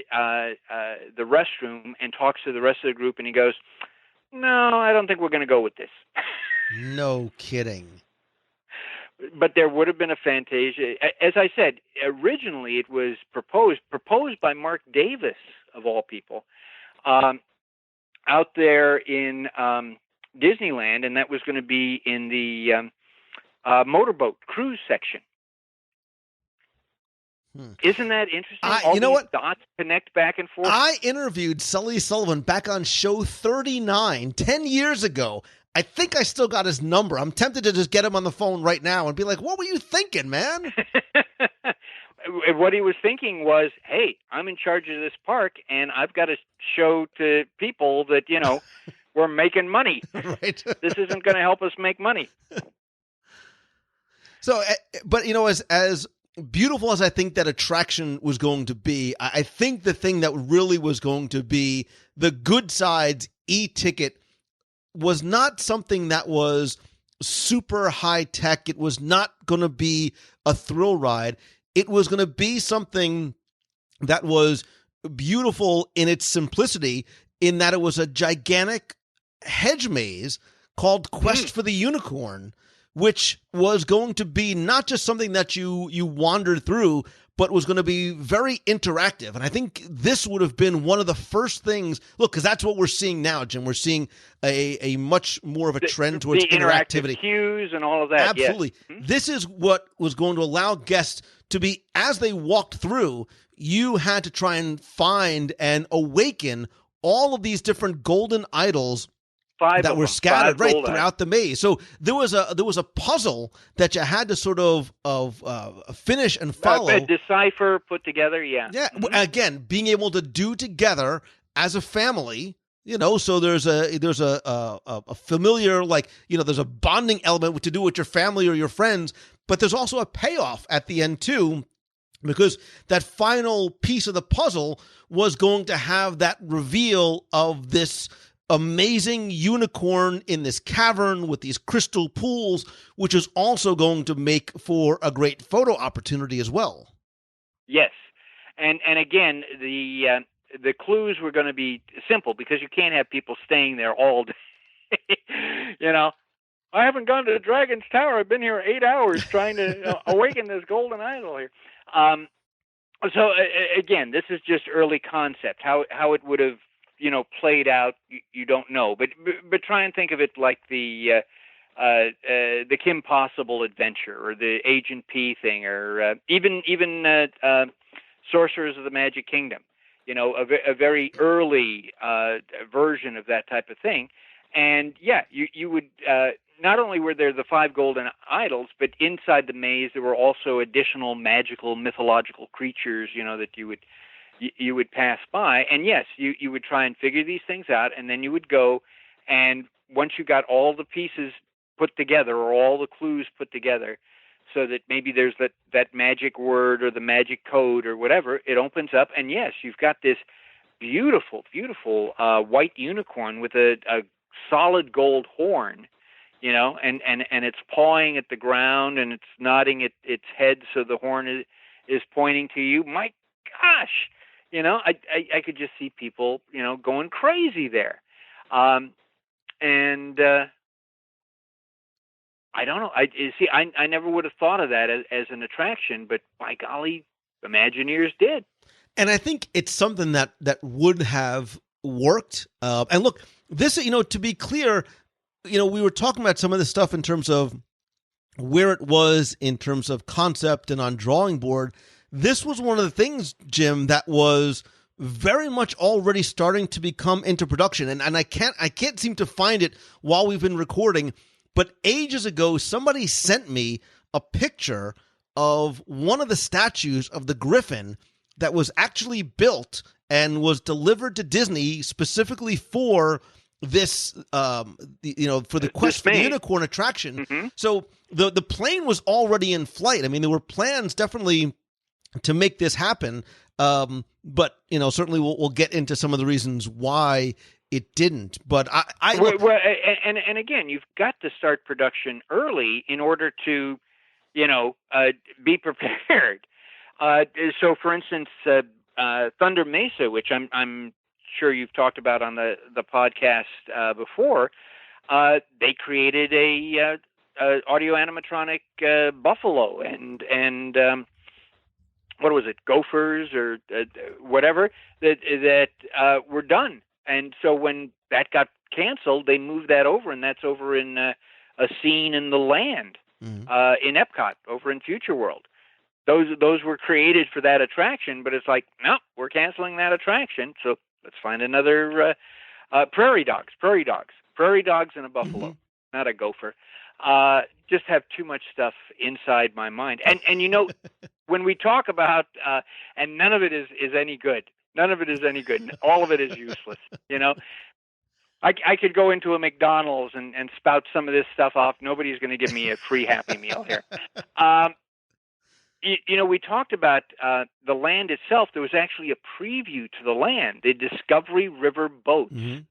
restroom and talks to the rest of the group, and he goes, no, I don't think we're going to go with this. No kidding. But there would have been a Fantasia. As I said, originally it was proposed by Mark Davis, of all people, out there in Disneyland, and that was going to be in the motorboat cruise section. Isn't that interesting? You know what? Dots connect back and forth. I interviewed Sully Sullivan back on show 39 10 years ago. I think I still got his number. I'm tempted to just get him on the phone right now and be like, what were you thinking, man? What he was thinking was, hey, I'm in charge of this park, and I've got to show to people that, we're making money. Right. This isn't going to help us make money. So, but, as beautiful as I think that attraction was going to be, I think the thing that really was going to be the good side's e-ticket was not something that was super high tech. It was not going to be a thrill ride. It was going to be something that was beautiful in its simplicity, in that it was a gigantic hedge maze called Quest for the Unicorn, which was going to be not just something that you wandered through, but was going to be very interactive. And I think this would have been one of the first things, look, because that's what we're seeing now, Jim. We're seeing a much more of a trend towards interactivity. Cues and all of that. Absolutely. Yes. This is what was going to allow guests to be, as they walked through, you had to try and find and awaken all of these different golden idols that were scattered throughout the maze. So there was a puzzle that you had to sort of finish and follow, decipher, put together. Yeah. Again, being able to do together as a family. So there's a familiar, there's a bonding element to do with your family or your friends, but there's also a payoff at the end too, because that final piece of the puzzle was going to have that reveal of this amazing unicorn in this cavern with these crystal pools, which is also going to make for a great photo opportunity as well. Yes. And again, the clues were going to be simple, because you can't have people staying there all day. I haven't gone to the Dragon's Tower. I've been here 8 hours trying to awaken this golden idol here. So again, this is just early concept. How it would have played out, you don't know. But try and think of it like the Kim Possible adventure, or the Agent P thing, or even Sorcerers of the Magic Kingdom. A very early version of that type of thing. And yeah, you would not only were there the 5 golden idols, but inside the maze there were also additional magical, mythological creatures, that you would pass by. And yes, you would try and figure these things out, and then you would go, and once you got all the pieces put together, or all the clues put together, so that maybe there's that magic word or the magic code or whatever, it opens up, and yes, you've got this beautiful, beautiful white unicorn with a solid gold horn, and it's pawing at the ground, and it's nodding its head so the horn is pointing to you. My gosh, I could just see people, going crazy there. And I don't know. I never would have thought of that as an attraction, but by golly, Imagineers did. And I think it's something that would have worked. And look, this, to be clear, we were talking about some of this stuff in terms of where it was in terms of concept and on drawing board. This was one of the things, Jim, that was very much already starting to become into production. And I can't seem to find it while we've been recording. But ages ago, somebody sent me a picture of one of the statues of the Griffin that was actually built and was delivered to Disney specifically for this, for the Quest for the Unicorn attraction. Mm-hmm. So the plane was already in flight. I mean, there were plans definitely to make this happen. But certainly we'll get into some of the reasons why it didn't. But and again, you've got to start production early in order to, be prepared. So, for instance, Thunder Mesa, which I'm sure you've talked about on the podcast before, they created a audio animatronic buffalo and what was it, gophers or whatever that were done. And so when that got canceled, they moved that over, and that's over in a scene in the land in Epcot, over in Future World. Those were created for that attraction, but it's like, no, we're canceling that attraction, so let's find another prairie dogs and a buffalo, not a gopher. Just have too much stuff inside my mind. And when we talk about, and none of it is any good. None of it is any good. All of it is useless. I could go into a McDonald's and spout some of this stuff off. Nobody's going to give me a free Happy Meal here. We talked about the land itself. There was actually a preview to the land, the Discovery River boats. Mm-hmm.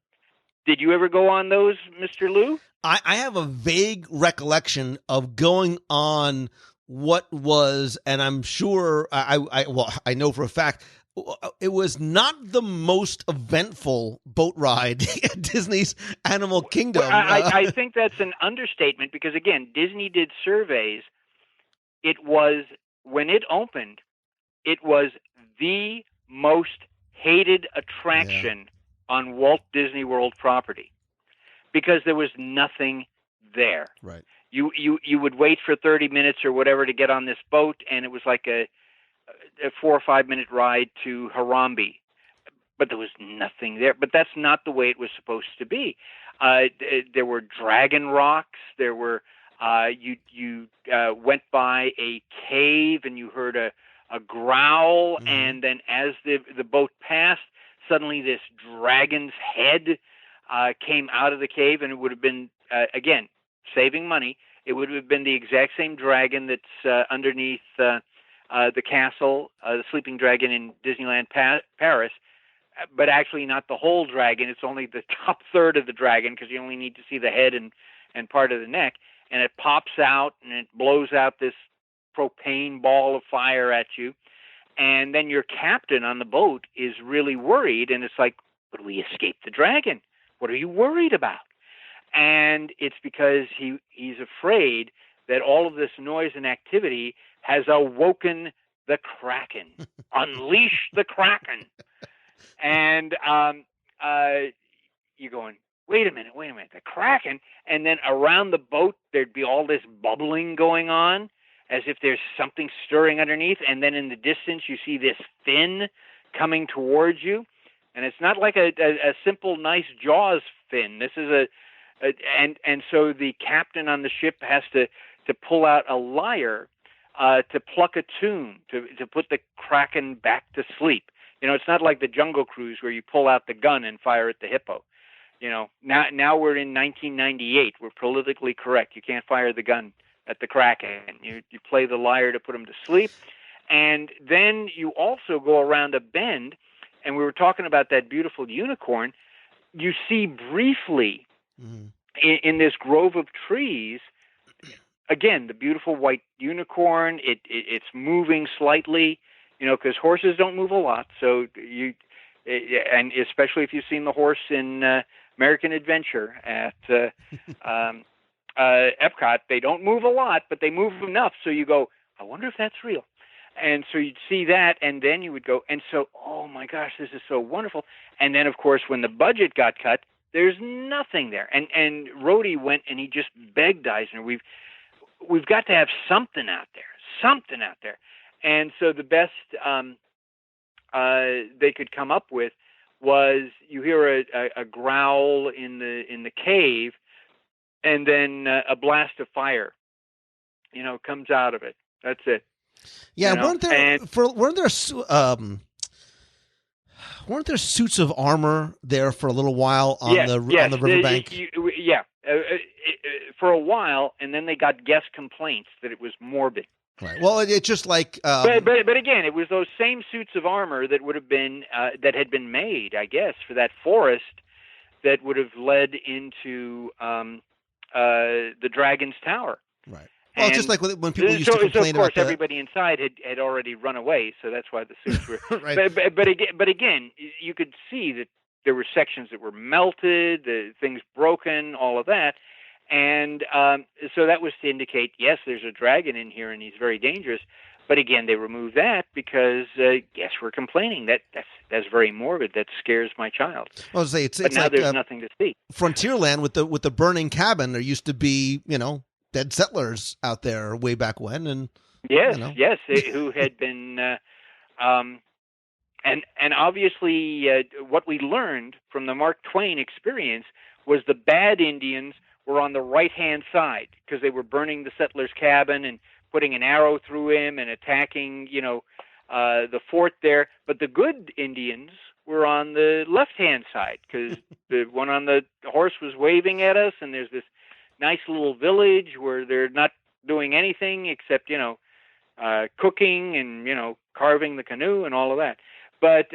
Did you ever go on those, Mr. Lou? I have a vague recollection of going on what was, and I'm sure, I know for a fact, it was not the most eventful boat ride at Disney's Animal Kingdom. Well, I think that's an understatement because, again, Disney did surveys. It was, when it opened, it was the most hated attraction on Walt Disney World property because there was nothing there. Right. You would wait for 30 minutes or whatever to get on this boat, and it was like a 4 or 5 minute ride to Harambe, but there was nothing there. But that's not the way it was supposed to be. There were dragon rocks. There were you went by a cave and you heard a growl, and then as the boat passed, suddenly this dragon's head came out of the cave, and it would have been again saving money. It would have been the exact same dragon that's underneath the castle, the Sleeping Dragon in Disneyland Paris, but actually not the whole dragon. It's only the top third of the dragon because you only need to see the head and part of the neck. And it pops out and it blows out this propane ball of fire at you. And then your captain on the boat is really worried, and it's like, but we escaped the dragon. What are you worried about? And it's because he's afraid that all of this noise and activity has awoken the Kraken. Unleash the Kraken. And you're going, wait a minute, the Kraken? And then around the boat, there'd be all this bubbling going on, as if there's something stirring underneath. And then in the distance, you see this fin coming towards you. And it's not like a simple, nice Jaws fin. This is and so the captain on the ship has to pull out a lyre to pluck a tune to put the kraken back to sleep. It's not like the Jungle Cruise where you pull out the gun and fire at the hippo. Now we're in 1998. We're politically correct. You can't fire the gun at the kraken. You play the lyre to put him to sleep, and then you also go around a bend. And we were talking about that beautiful unicorn. You see briefly in this grove of trees, again, the beautiful white unicorn. It's moving slightly, because horses don't move a lot. So and especially if you've seen the horse in American Adventure at Epcot, they don't move a lot, but they move enough. So you go, I wonder if that's real. And so you'd see that, and then you would go, and so, oh my gosh, this is so wonderful. And then, of course, when the budget got cut, there's nothing there. And Rhodey went and he just begged Eisner, we've got to have something out there. And so the best they could come up with was you hear a growl in the cave, and then a blast of fire, comes out of it. That's it. Yeah, weren't there suits of armor there for a little while on the riverbank? For a while, and then they got guest complaints that it was morbid. Right. Well, it's just like. But again, it was those same suits of armor that would have been that had been made, I guess, for that forest that would have led into the Dragon's Tower. Right. Well, it's just like when people used to complain so of course, about everybody inside had already run away, so that's why the suits were. Right. But again, you could see that there were sections that were melted, the things broken, all of that, and so that was to indicate, yes, there's a dragon in here, and he's very dangerous. But again, they removed that because guests were complaining that's very morbid. That scares my child. Well, it's now like, there's nothing to see. Frontierland with the burning cabin. There used to be dead settlers out there way back when, and yes, who had been, and obviously what we learned from the Mark Twain experience was the bad Indians were on the right-hand side because they were burning the settler's cabin and putting an arrow through him and attacking, the fort there. But the good Indians were on the left-hand side because the one on the horse was waving at us, and there's this nice little village where they're not doing anything except, cooking and, carving the canoe and all of that. But,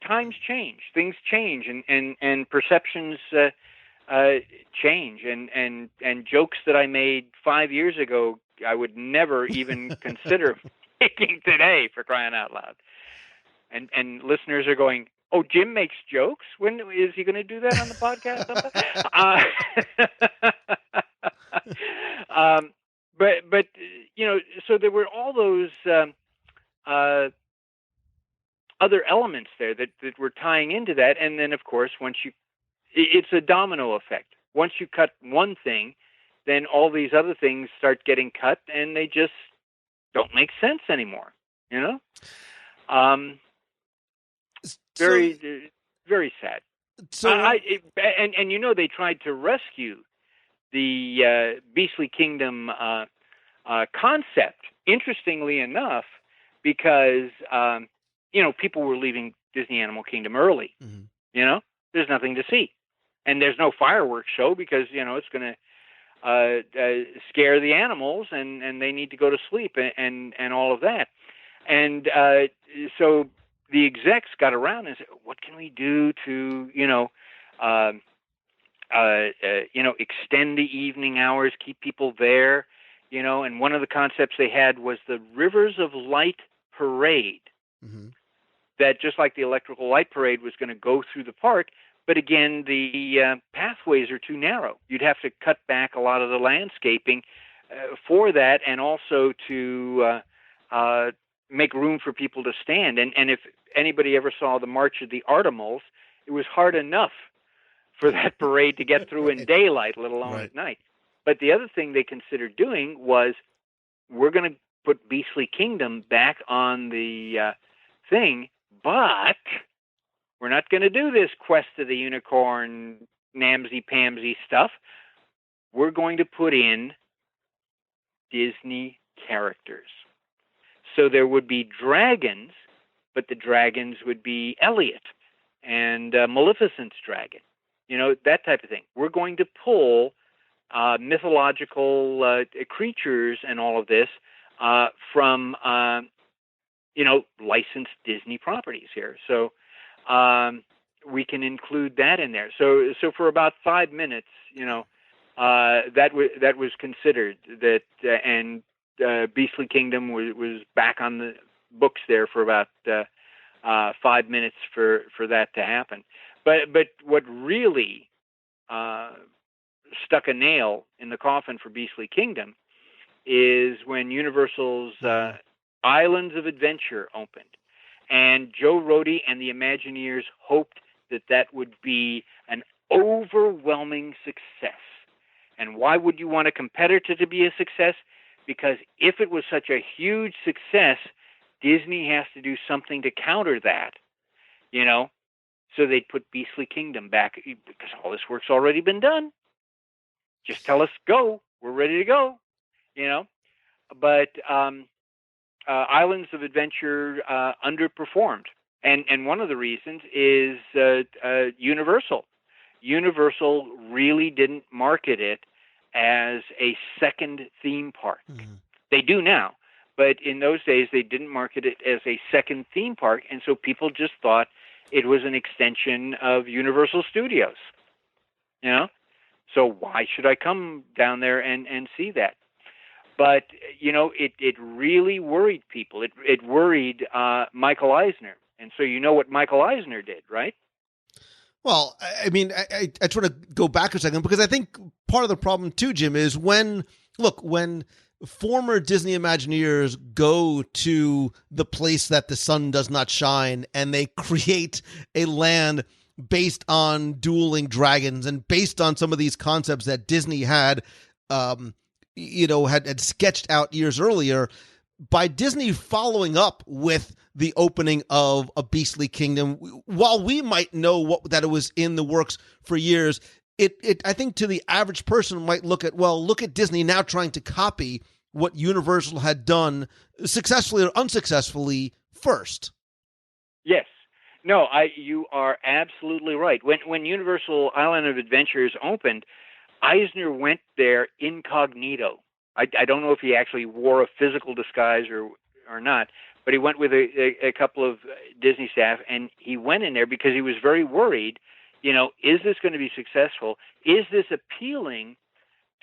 times change. Things change, and perceptions change. And jokes that I made 5 years ago, I would never even consider making today, for crying out loud. And listeners are going, oh, Jim makes jokes? When is he going to do that on the podcast? But so there were all those other elements there that were tying into that, and then of course it's a domino effect. Once you cut one thing, then all these other things start getting cut, and they just don't make sense anymore. Very, very sad. So, they tried to rescue the Beastly Kingdom concept. Interestingly enough, because people were leaving Disney Animal Kingdom early. Mm-hmm. There's nothing to see, and there's no fireworks show because it's going to scare the animals, and they need to go to sleep and all of that, and so. The execs got around and said, "What can we do to, extend the evening hours, keep people there, And one of the concepts they had was the Rivers of Light Parade. Mm-hmm. That just like the Electrical Light Parade was going to go through the park, but again, the pathways are too narrow. You'd have to cut back a lot of the landscaping for that, and also to make room for people to stand. And if anybody ever saw the March of the Artimals, it was hard enough for that parade to get through in daylight, let alone at night. But the other thing they considered doing was, we're going to put Beastly Kingdom back on the thing, but We're not going to do this Quest of the Unicorn, namsy-pamsy stuff. We're going to put in Disney characters. So there would be dragons, but the dragons would be Elliot and Maleficent's dragon. That type of thing. We're going to pull mythological creatures and all of this from, licensed Disney properties here. So we can include that in there. So for about 5 minutes, that was considered that, and Beastly Kingdom was back on the books there for about 5 minutes for that to happen. But what really stuck a nail in the coffin for Beastly Kingdom is when Universal's Islands of Adventure opened. And Joe Rohde and the Imagineers hoped that would be an overwhelming success. And why would you want a competitor to be a success? Because if it was such a huge success, Disney has to do something to counter that, So they'd put Beastly Kingdom back because all this work's already been done. Just tell us, go. We're ready to go, But Islands of Adventure underperformed. And one of the reasons is Universal. Universal really didn't market it as a second theme park. Mm-hmm. They do now, but in those days they didn't market it as a second theme park, and so people just thought it was an extension of Universal Studios. So why should I come down there and see that? But, it really worried people. It worried Michael Eisner. And so what Michael Eisner did, right? Well, I mean, I just want to go back a second because I think part of the problem too, Jim, is when former Disney Imagineers go to the place that the sun does not shine and they create a land based on dueling dragons and based on some of these concepts that Disney had sketched out years earlier, by Disney following up with the opening of A Beastly Kingdom, while we might know that it was in the works for years, it I think to the average person might look at Disney now trying to copy what Universal had done successfully or unsuccessfully first. Yes. No, you are absolutely right. When Universal Island of Adventures opened, Eisner went there incognito. I don't know if he actually wore a physical disguise or not, but he went with a couple of Disney staff, and he went in there because he was very worried, is this going to be successful? Is this appealing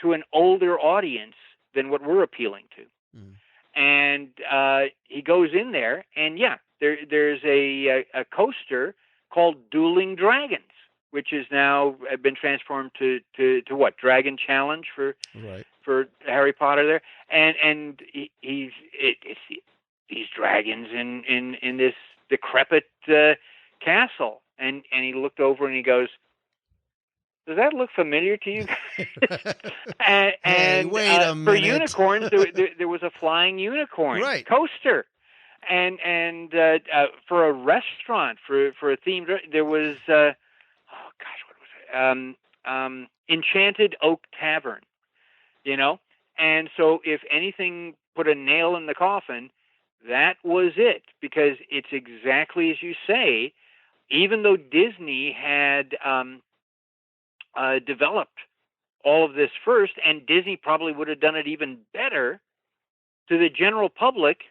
to an older audience than what we're appealing to? Mm. And he goes in there, and there's a coaster called Dueling Dragons, which is now been transformed to what? Dragon Challenge for Harry Potter there, and it's these dragons in this decrepit castle, and he looked over and he goes, "Does that look familiar to you guys?" and wait a minute. For unicorns, there was a flying unicorn coaster, and for a restaurant for a themed, there was what was it? Enchanted Oak Tavern, and so if anything put a nail in the coffin, that was it, because it's exactly as you say. Even though Disney had developed all of this first, and Disney probably would have done it even better, to the general public,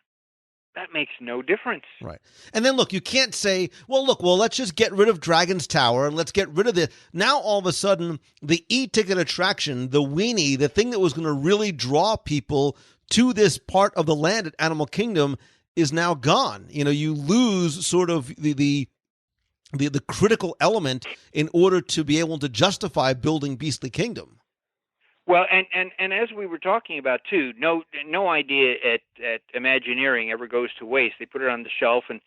that makes no difference. Right. And then, look, you can't say, well, let's just get rid of Dragon's Tower and let's get rid of now all of a sudden, the e-ticket attraction, the weenie, the thing that was going to really draw people to this part of the land at Animal Kingdom is now gone. You lose sort of the critical element in order to be able to justify building Beastly Kingdom. Well, and as we were talking about too, no idea at Imagineering ever goes to waste. They put it on the shelf, and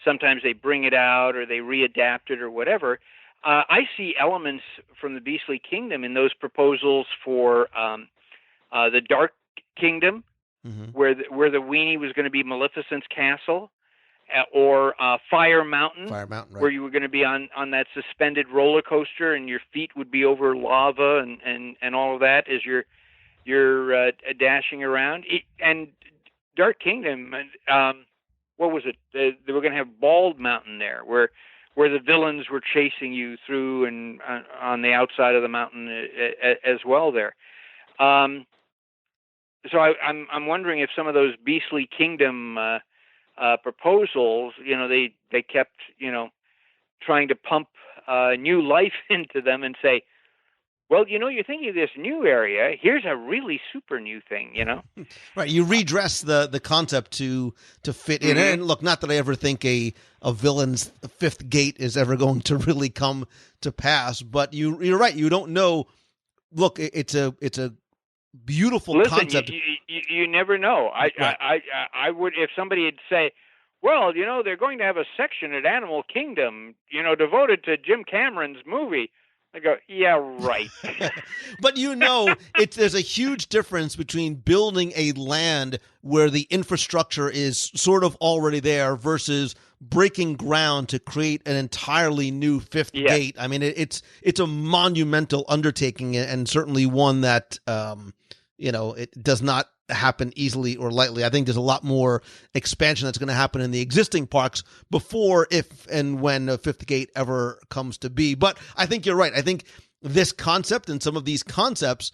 sometimes they bring it out or they readapt it or whatever. I see elements from the Beastly Kingdom in those proposals for the Dark Kingdom, mm-hmm. where the weenie was going to be Maleficent's castle, or Fire Mountain, Fire Mountain, right. where you were going to be on that suspended roller coaster, and your feet would be over lava and all of that as you're dashing around. And Dark Kingdom, what was it? They were going to have Bald Mountain there, where the villains were chasing you through and on the outside of the mountain as well there. So I'm wondering if some of those Beastly Kingdom proposals, they kept, trying to pump new life into them and say, well, you're thinking of this new area. Here's a really super new thing, Right. You redress the concept to fit in. Mm-hmm. And look, not that I ever think a villain's fifth gate is ever going to really come to pass, but you're right. You don't know. Look, it's a beautiful concept. You never know. I would, if somebody had say, well, they're going to have a section at Animal Kingdom, devoted to Jim Cameron's movie. I go, yeah, right. But there's a huge difference between building a land where the infrastructure is sort of already there versus breaking ground to create an entirely new fifth gate. I mean, it's a monumental undertaking, and certainly one that it does not happen easily or lightly. I think there's a lot more expansion that's going to happen in the existing parks before, if and when a fifth gate ever comes to be. But I think you're right. I think this concept and some of these concepts,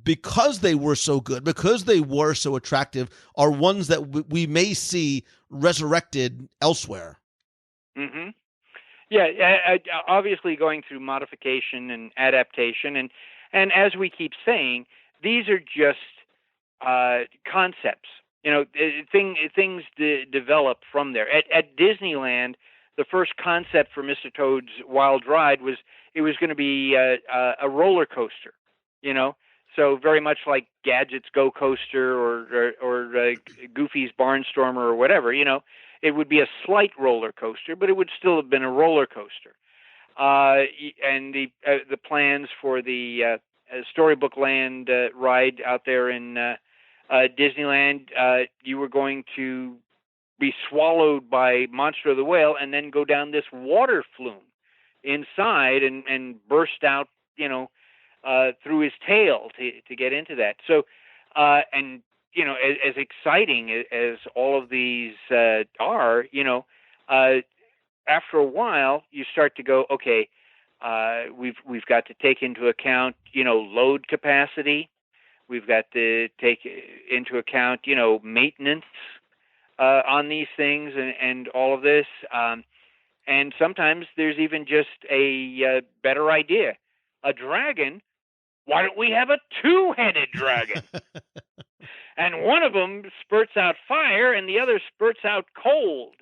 because they were so good, because they were so attractive, are ones that we may see resurrected elsewhere. Mm-hmm. Yeah, obviously going through modification and adaptation, and as we keep saying, these are just concepts. Things develop from there. At Disneyland, the first concept for Mr. Toad's Wild Ride was it was going to be a roller coaster. So very much like Gadget's Go Coaster or Goofy's Barnstormer or whatever. It would be a slight roller coaster, but it would still have been a roller coaster. And the plans for the Storybook Land ride out there in Disneyland, you were going to be swallowed by Monster of the Whale and then go down this water flume inside and burst out, through his tail to get into that. So, as exciting as all of these are, after a while you start to go, okay, we've got to take into account, load capacity. We've got to take into account, maintenance on these things and all of this. And sometimes there's even just a better idea. A dragon, why don't we have a two-headed dragon? And one of them spurts out fire and the other spurts out cold,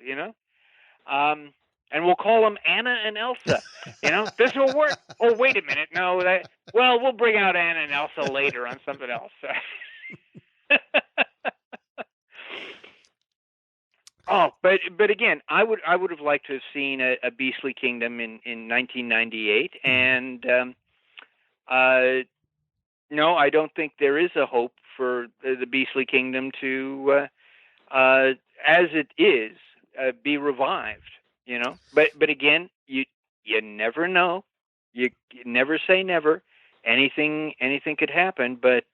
and we'll call them Anna and Elsa. This will work. Oh, wait a minute. No, we'll bring out Anna and Elsa later on something else. Oh, but again, I would have liked to have seen a Beastly Kingdom in 1998, and no, I don't think there is a hope for the Beastly Kingdom to, as it is, be revived. But again, you never know. You never say never. Anything could happen. But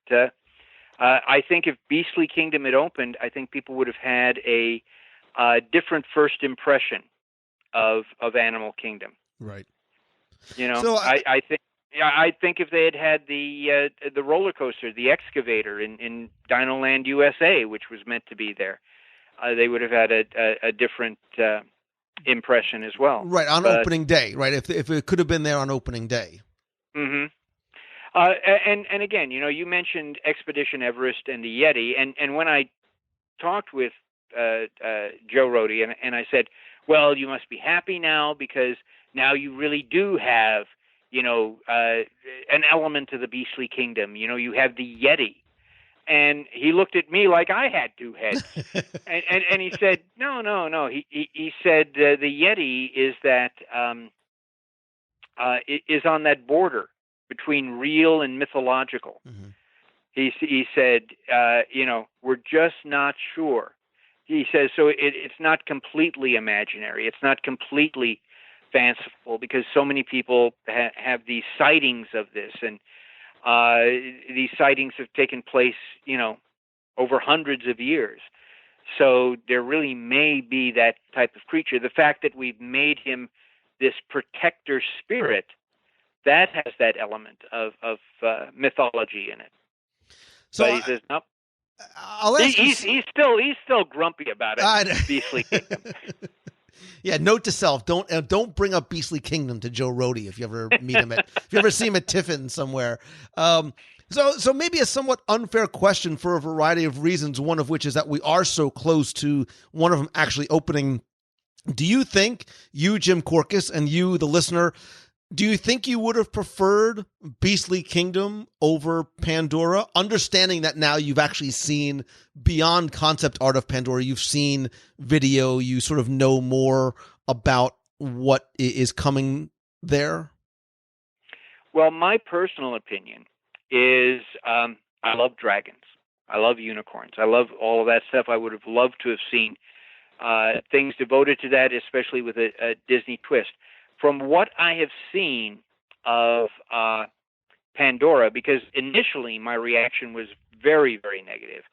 I think if Beastly Kingdom had opened, I think people would have had a different first impression of Animal Kingdom. Right. So I think if they had the roller coaster, the excavator in Dino Land USA, which was meant to be there, they would have had a different impression as well. Right, on opening day, right? If it could have been there on opening day. Mm-hmm. And again, you mentioned Expedition Everest and the Yeti, and when I talked with Joe Rohde, and I said, well, you must be happy now because now you really do have, an element of the Beastly Kingdom. You have the Yeti. And he looked at me like I had two heads. and he said, no. He said the Yeti is that is on that border between real and mythological. Mm-hmm. He said, we're just not sure he says, so it's not completely imaginary. It's not completely fanciful, because so many people have these sightings of this, and these sightings have taken place, over hundreds of years. So there really may be that type of creature. The fact that we've made him this protector spirit, that has that element of mythology in it. So but he says, nope. I'll ask he's still grumpy about it. Beastly Kingdom. Yeah, note to self: don't bring up Beastly Kingdom to Joe Rohde if you ever meet him if you ever see him at Tiffin somewhere. So maybe a somewhat unfair question for a variety of reasons. One of which is that we are so close to one of them actually opening. Do you think you, Jim Korkis, and you, the listener, do you think you would have preferred Beastly Kingdom over Pandora? Understanding that now you've actually seen beyond concept art of Pandora, you've seen video, you sort of know more about what is coming there? Well, my personal opinion is I love dragons. I love unicorns. I love all of that stuff. I would have loved to have seen things devoted to that, especially with a Disney twist. From what I have seen of Pandora, because initially my reaction was very, very negative,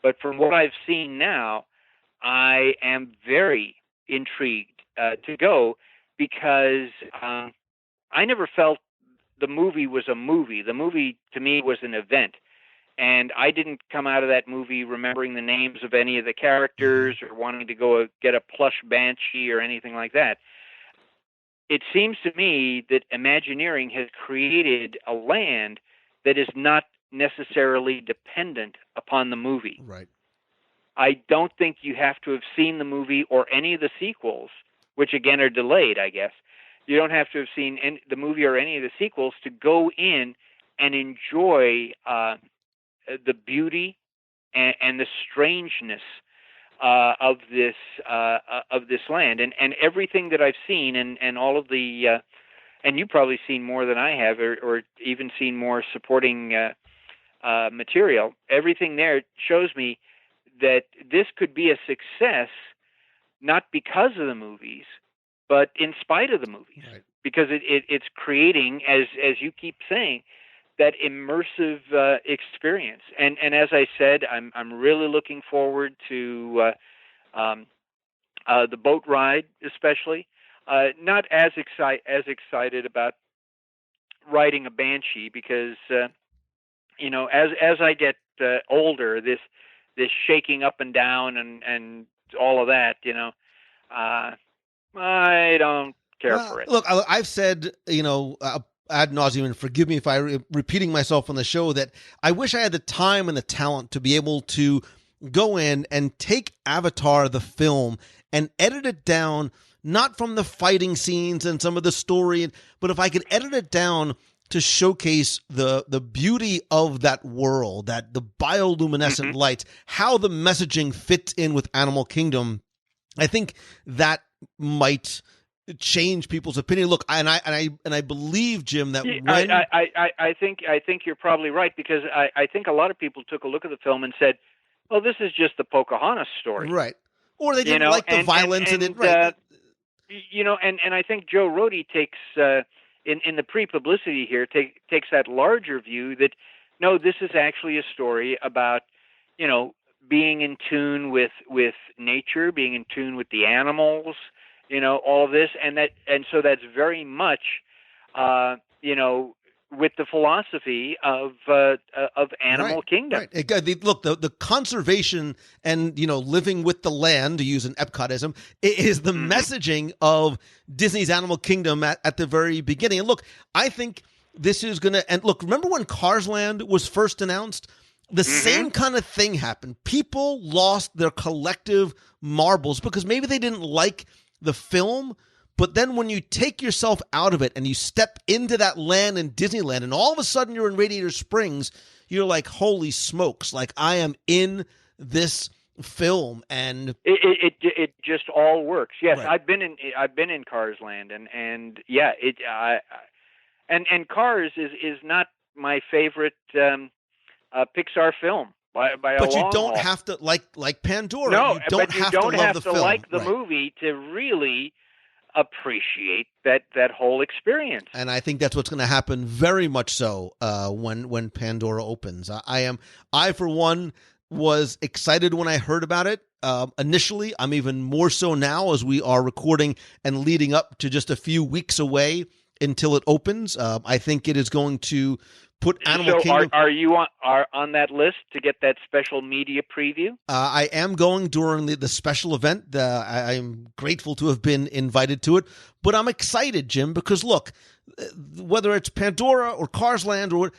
but from what I've seen now, I am very intrigued to go, because I never felt the movie was a movie. The movie, to me, was an event. And I didn't come out of that movie remembering the names of any of the characters or wanting to go get a plush banshee or anything like that. It seems to me that Imagineering has created a land that is not necessarily dependent upon the movie. Right. I don't think you have to have seen the movie or any of the sequels, which again are delayed, I guess. You don't have to have seen the movie or any of the sequels to go in and enjoy the beauty and the strangeness of this land, and everything that I've seen, and all of the and you've probably seen more than I have, or even seen more supporting material. Everything there shows me that this could be a success, not because of the movies, but in spite of the movies, right. Because it's creating, as you keep saying, that immersive experience. And as I said, I'm really looking forward to the boat ride, especially. Not as excited about riding a banshee, because as I get older, this shaking up and down and all of that, I don't care for it. Look, I've said, ad nauseum, and forgive me if I'm repeating myself on the show, that I wish I had the time and the talent to be able to go in and take Avatar, the film, and edit it down, not from the fighting scenes and some of the story, but if I could edit it down to showcase the beauty of that world, that the bioluminescent lights, how the messaging fits in with Animal Kingdom, I think that might change people's opinion. Look, and I believe, Jim, that when I think you're probably right, because I think a lot of people took a look at the film and said, "Oh, this is just the Pocahontas story," right? Or they didn't like the violence in it, right? And I think Joe Rohde takes in the pre-publicity here takes that larger view that no, this is actually a story about being in tune with nature, being in tune with the animals. All of this, and so that's very much, with the philosophy of Animal Kingdom. Right. Look, the conservation and living with the land, to use an Epcotism, is the messaging of Disney's Animal Kingdom at the very beginning. And look, I think this is going to. And look, remember when Cars Land was first announced? The same kind of thing happened. People lost their collective marbles because maybe they didn't like the film, but then when you take yourself out of it and you step into that land in Disneyland, and all of a sudden you're in Radiator Springs, you're like, holy smokes, like I am in this film, and it just all works. Yes, right. I've been in Cars Land, and yeah, and Cars is not my favorite Pixar film. by a But you long don't haul. have to like Pandora. No, you don't but you have don't to love have the to film. like the Right. movie to really appreciate that whole experience. And I think that's what's going to happen very much so when Pandora opens. I for one was excited when I heard about it. Initially, I'm even more so now as we are recording and leading up to just a few weeks away until it opens. I think it is going to put Animal Kingdom. Are you on that list to get that special media preview? I am going during the special event. I'm grateful to have been invited to it, but I'm excited, Jim, because look, whether it's Pandora or Cars Land or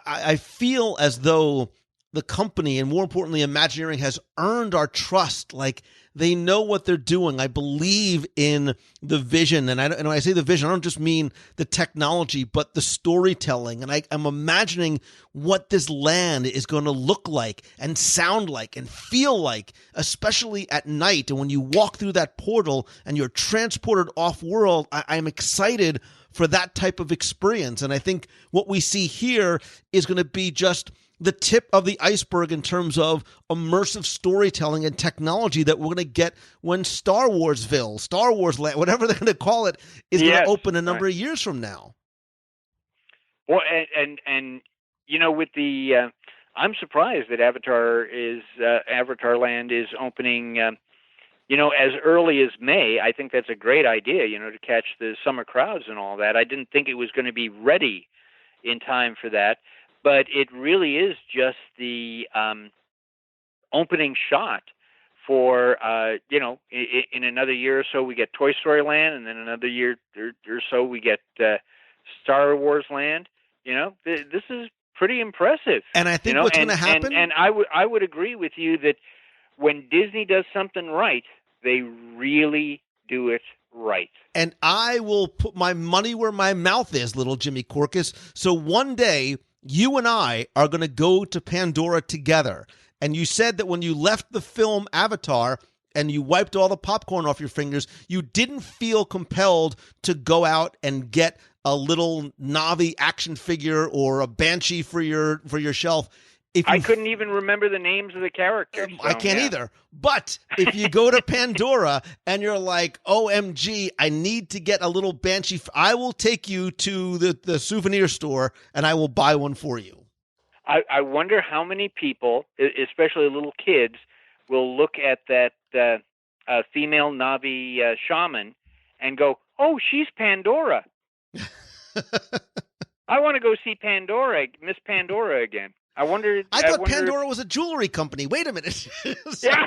I feel as though the company and more importantly Imagineering has earned our trust. Like they know what they're doing. I believe in the vision, and when I say the vision, I don't just mean the technology, but the storytelling. And I'm imagining what this land is going to look like and sound like and feel like, especially at night. And when you walk through that portal and you're transported off-world, I'm excited for that type of experience. And I think what we see here is going to be just the tip of the iceberg in terms of immersive storytelling and technology that we're going to get when Star Wars Land, whatever they're going to call it, is going to open a number of years from now. Well, and you know, with the I'm surprised that Avatar Land is opening as early as May. I think that's a great idea, to catch the summer crowds and all that. I didn't think it was going to be ready in time for that. But it really is just the opening shot for, in another year or so we get Toy Story Land, and then another year or so we get Star Wars Land. This is pretty impressive. And I think what's going to happen... And I would agree with you that when Disney does something right, they really do it right. And I will put my money where my mouth is, little Jimmy Korkis. So one day... you and I are going to go to Pandora together. And you said that when you left the film Avatar and you wiped all the popcorn off your fingers, you didn't feel compelled to go out and get a little Na'vi action figure or a Banshee for your shelf. I couldn't even remember the names of the characters. I can't either. But if you go to Pandora and you're like, OMG, I need to get a little Banshee, I will take you to the souvenir store and I will buy one for you. I wonder how many people, especially little kids, will look at that female Na'vi shaman and go, oh, she's Pandora. I want to go see Miss Pandora again. I thought Pandora was a jewelry company. Wait a minute. Yeah.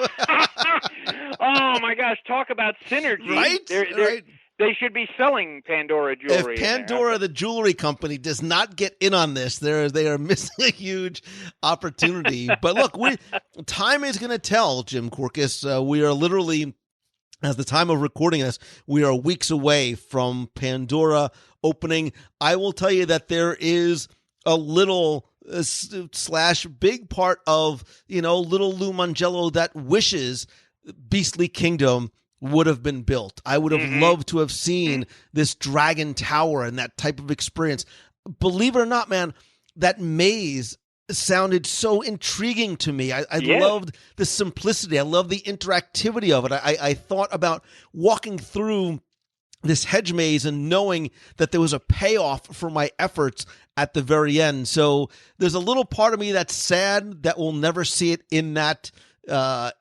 Oh my gosh! Talk about synergy. Right? They should be selling Pandora jewelry. If Pandora, the jewelry company, does not get in on this, they are missing a huge opportunity. But look, time is going to tell, Jim Korkis. We are literally, at the time of recording this, we are weeks away from Pandora opening. I will tell you that there is a little / big part of, little Lou Mangello that wishes Beastly Kingdom would have been built. I would have loved to have seen this dragon tower and that type of experience. Believe it or not, man, that maze sounded so intriguing to me. I loved the simplicity. I loved the interactivity of it. I thought about walking through this hedge maze and knowing that there was a payoff for my efforts at the very end. So there's a little part of me that's sad that we'll never see it in that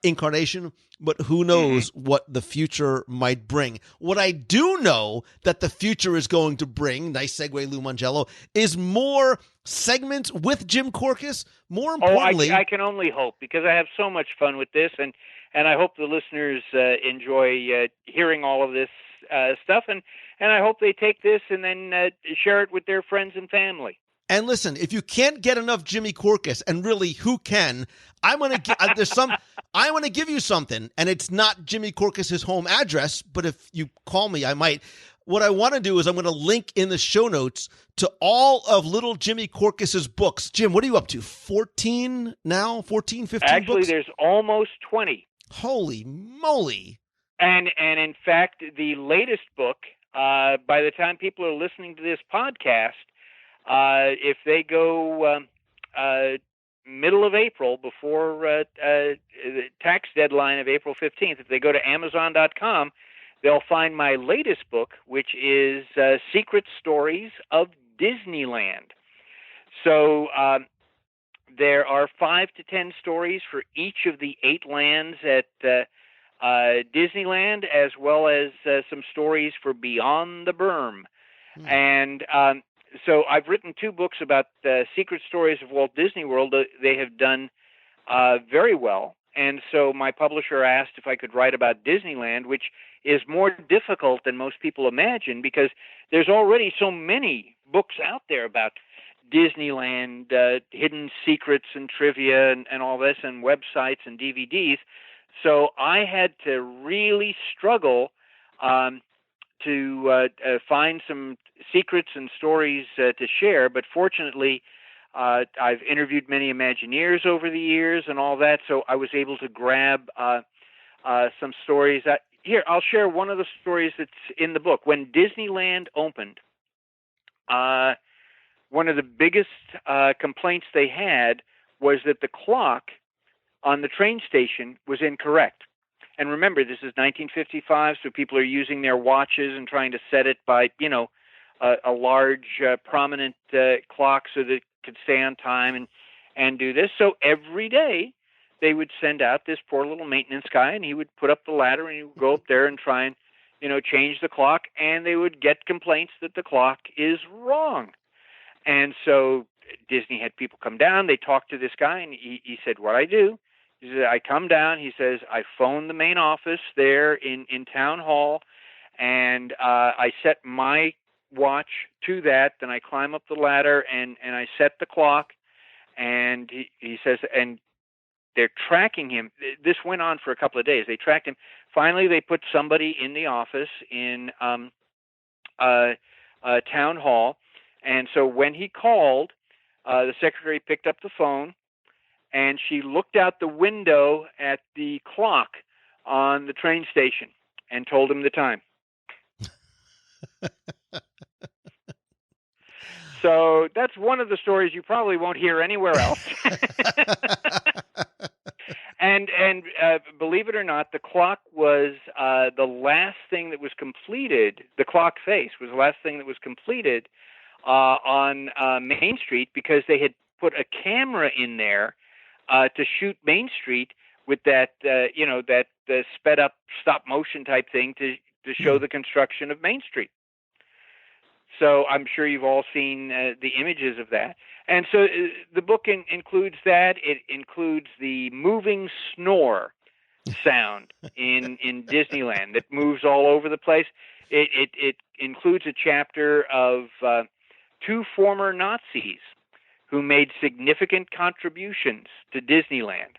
incarnation, but who knows what the future might bring. What I do know that the future is going to bring, nice segue, Lou Mangello, is more segments with Jim Korkis. More importantly... I can only hope, because I have so much fun with this, and I hope the listeners enjoy hearing all of this stuff, and I hope they take this and then share it with their friends and family. And listen, if you can't get enough Jimmy Korkis, and really, who can? I'm going to give you something, and it's not Jimmy Korkis's home address, but if you call me, I might. What I want to do is I'm going to link in the show notes to all of little Jimmy Korkis's books. Jim, what are you up to? 14 now? 14, 15 Actually, books? there's almost 20. Holy moly. And in fact, the latest book, by the time people are listening to this podcast, if they go middle of April, before the tax deadline of April 15th, if they go to Amazon.com, they'll find my latest book, which is Secret Stories of Disneyland. So there are 5 to 10 stories for each of the 8 lands at Disneyland, as well as some stories for Beyond the Berm. And so I've written 2 books about Secret Stories of Walt Disney World. They have done very well. And so my publisher asked if I could write about Disneyland, which is more difficult than most people imagine, because there's already so many books out there about Disneyland, hidden secrets and trivia and all this, and websites and DVDs. So I had to really struggle to find some secrets and stories to share. But fortunately, I've interviewed many Imagineers over the years and all that, so I was able to grab some stories. Here, I'll share one of the stories that's in the book. When Disneyland opened, one of the biggest complaints they had was that the clock on the train station was incorrect. And remember, this is 1955, so people are using their watches and trying to set it by, a large, prominent clock so that it could stay on time and do this. So every day they would send out this poor little maintenance guy, and he would put up the ladder and he would go up there and try and, change the clock, and they would get complaints that the clock is wrong. And so Disney had people come down. They talked to this guy, and he said, what I do is I come down. He says, I phone the main office there in Town Hall, and I set my watch to that. Then I climb up the ladder, and I set the clock. And he says, and they're tracking him. This went on for a couple of days. They tracked him. Finally, they put somebody in the office in Town Hall. And so when he called, the secretary picked up the phone, and she looked out the window at the clock on the train station and told him the time. So that's one of the stories you probably won't hear anywhere else. And believe it or not, the clock was the last thing that was completed. The clock face was the last thing that was completed on Main Street, because they had put a camera in there to shoot Main Street with that, that sped up stop motion type thing to show the construction of Main Street. So I'm sure you've all seen the images of that. And so the book includes that. It includes the moving snore sound in Disneyland that moves all over the place. It includes a chapter of 2 former Nazis who made significant contributions to Disneyland.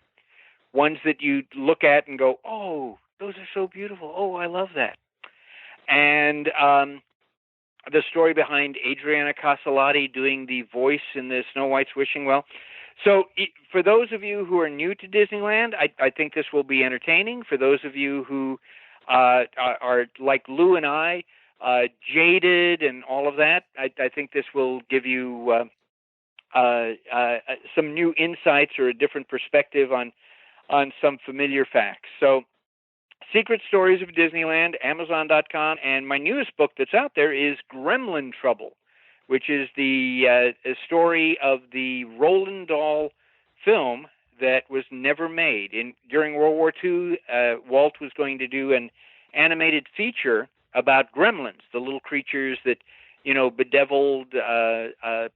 Ones that you look at and go, oh, those are so beautiful. Oh, I love that. And the story behind Adriana Casalati doing the voice in the Snow White's Wishing Well. So for those of you who are new to Disneyland, I think this will be entertaining. For those of you who are like Lou and I, jaded and all of that, I think this will give you some new insights or a different perspective on some familiar facts. So Secret Stories of Disneyland, Amazon.com, and my newest book that's out there is Gremlin Trouble, which is the story of the Roald Dahl film that was never made. During World War II, Walt was going to do an animated feature about gremlins, the little creatures that, bedeviled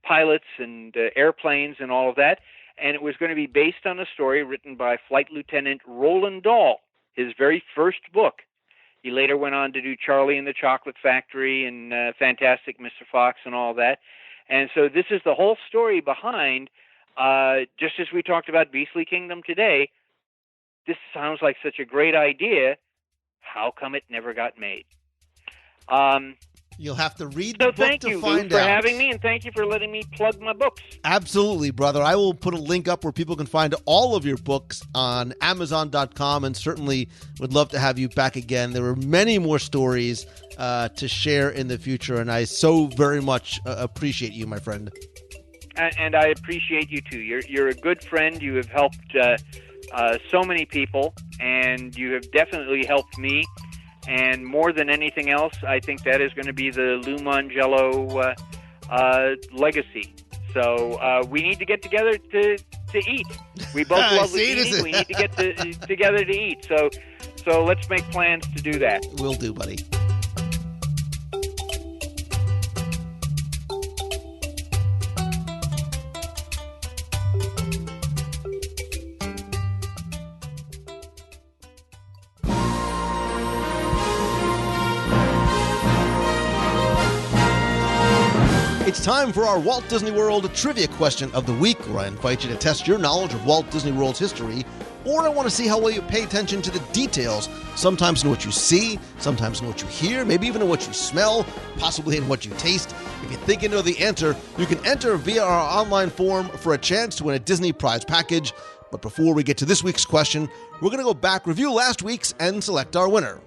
pilots and airplanes and all of that. And it was going to be based on a story written by Flight Lieutenant Roald Dahl, his very first book. He later went on to do Charlie and the Chocolate Factory and Fantastic Mr. Fox and all that. And so this is the whole story behind, just as we talked about Beastly Kingdom today, this sounds like such a great idea. How come it never got made? You'll have to read the book to find out. So thank you, Lou, for having me, and thank you for letting me plug my books. Absolutely, brother. I will put a link up where people can find all of your books on Amazon.com, and certainly would love to have you back again. There are many more stories to share in the future, and I so very much appreciate you, my friend. and I appreciate you too. You're a good friend. You have helped so many people, and you have definitely helped me. And more than anything else, I think that is going to be the Lou Mongello legacy. So we need to get together to eat. We both love eating. We need to get together to eat. So let's make plans to do that. Will do, buddy. It's time for our Walt Disney World Trivia Question of the Week, where I invite you to test your knowledge of Walt Disney World's history, or I want to see how well you pay attention to the details, sometimes in what you see, sometimes in what you hear, maybe even in what you smell, possibly in what you taste. If you think you know the answer, you can enter via our online form for a chance to win a Disney prize package. But before we get to this week's question, we're going to go back, review last week's, and select our winner.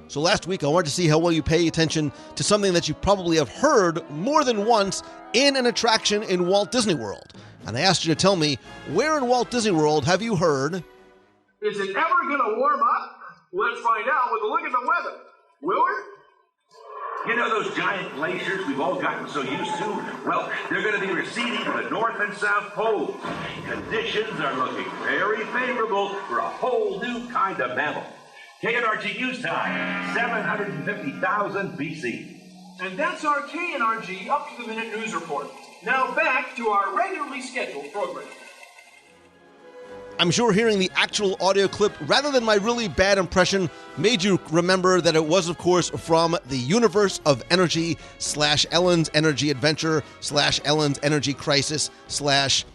So last week, I wanted to see how well you pay attention to something that you probably have heard more than once in an attraction in Walt Disney World. And I asked you to tell me, where in Walt Disney World have you heard, "Is it ever going to warm up? Let's find out with a look at the weather." Willard? You know those giant glaciers we've all gotten so used to? Well, they're going to be receding to the North and South Poles. Conditions are looking very favorable for a whole new kind of mammal. KNRG News Time, 750,000 BC. And that's our KNRG up-to-the-minute news report. Now back to our regularly scheduled program. I'm sure hearing the actual audio clip, rather than my really bad impression, made you remember that it was, of course, from the Universe of Energy / Ellen's Energy Adventure / Ellen's Energy Crisis /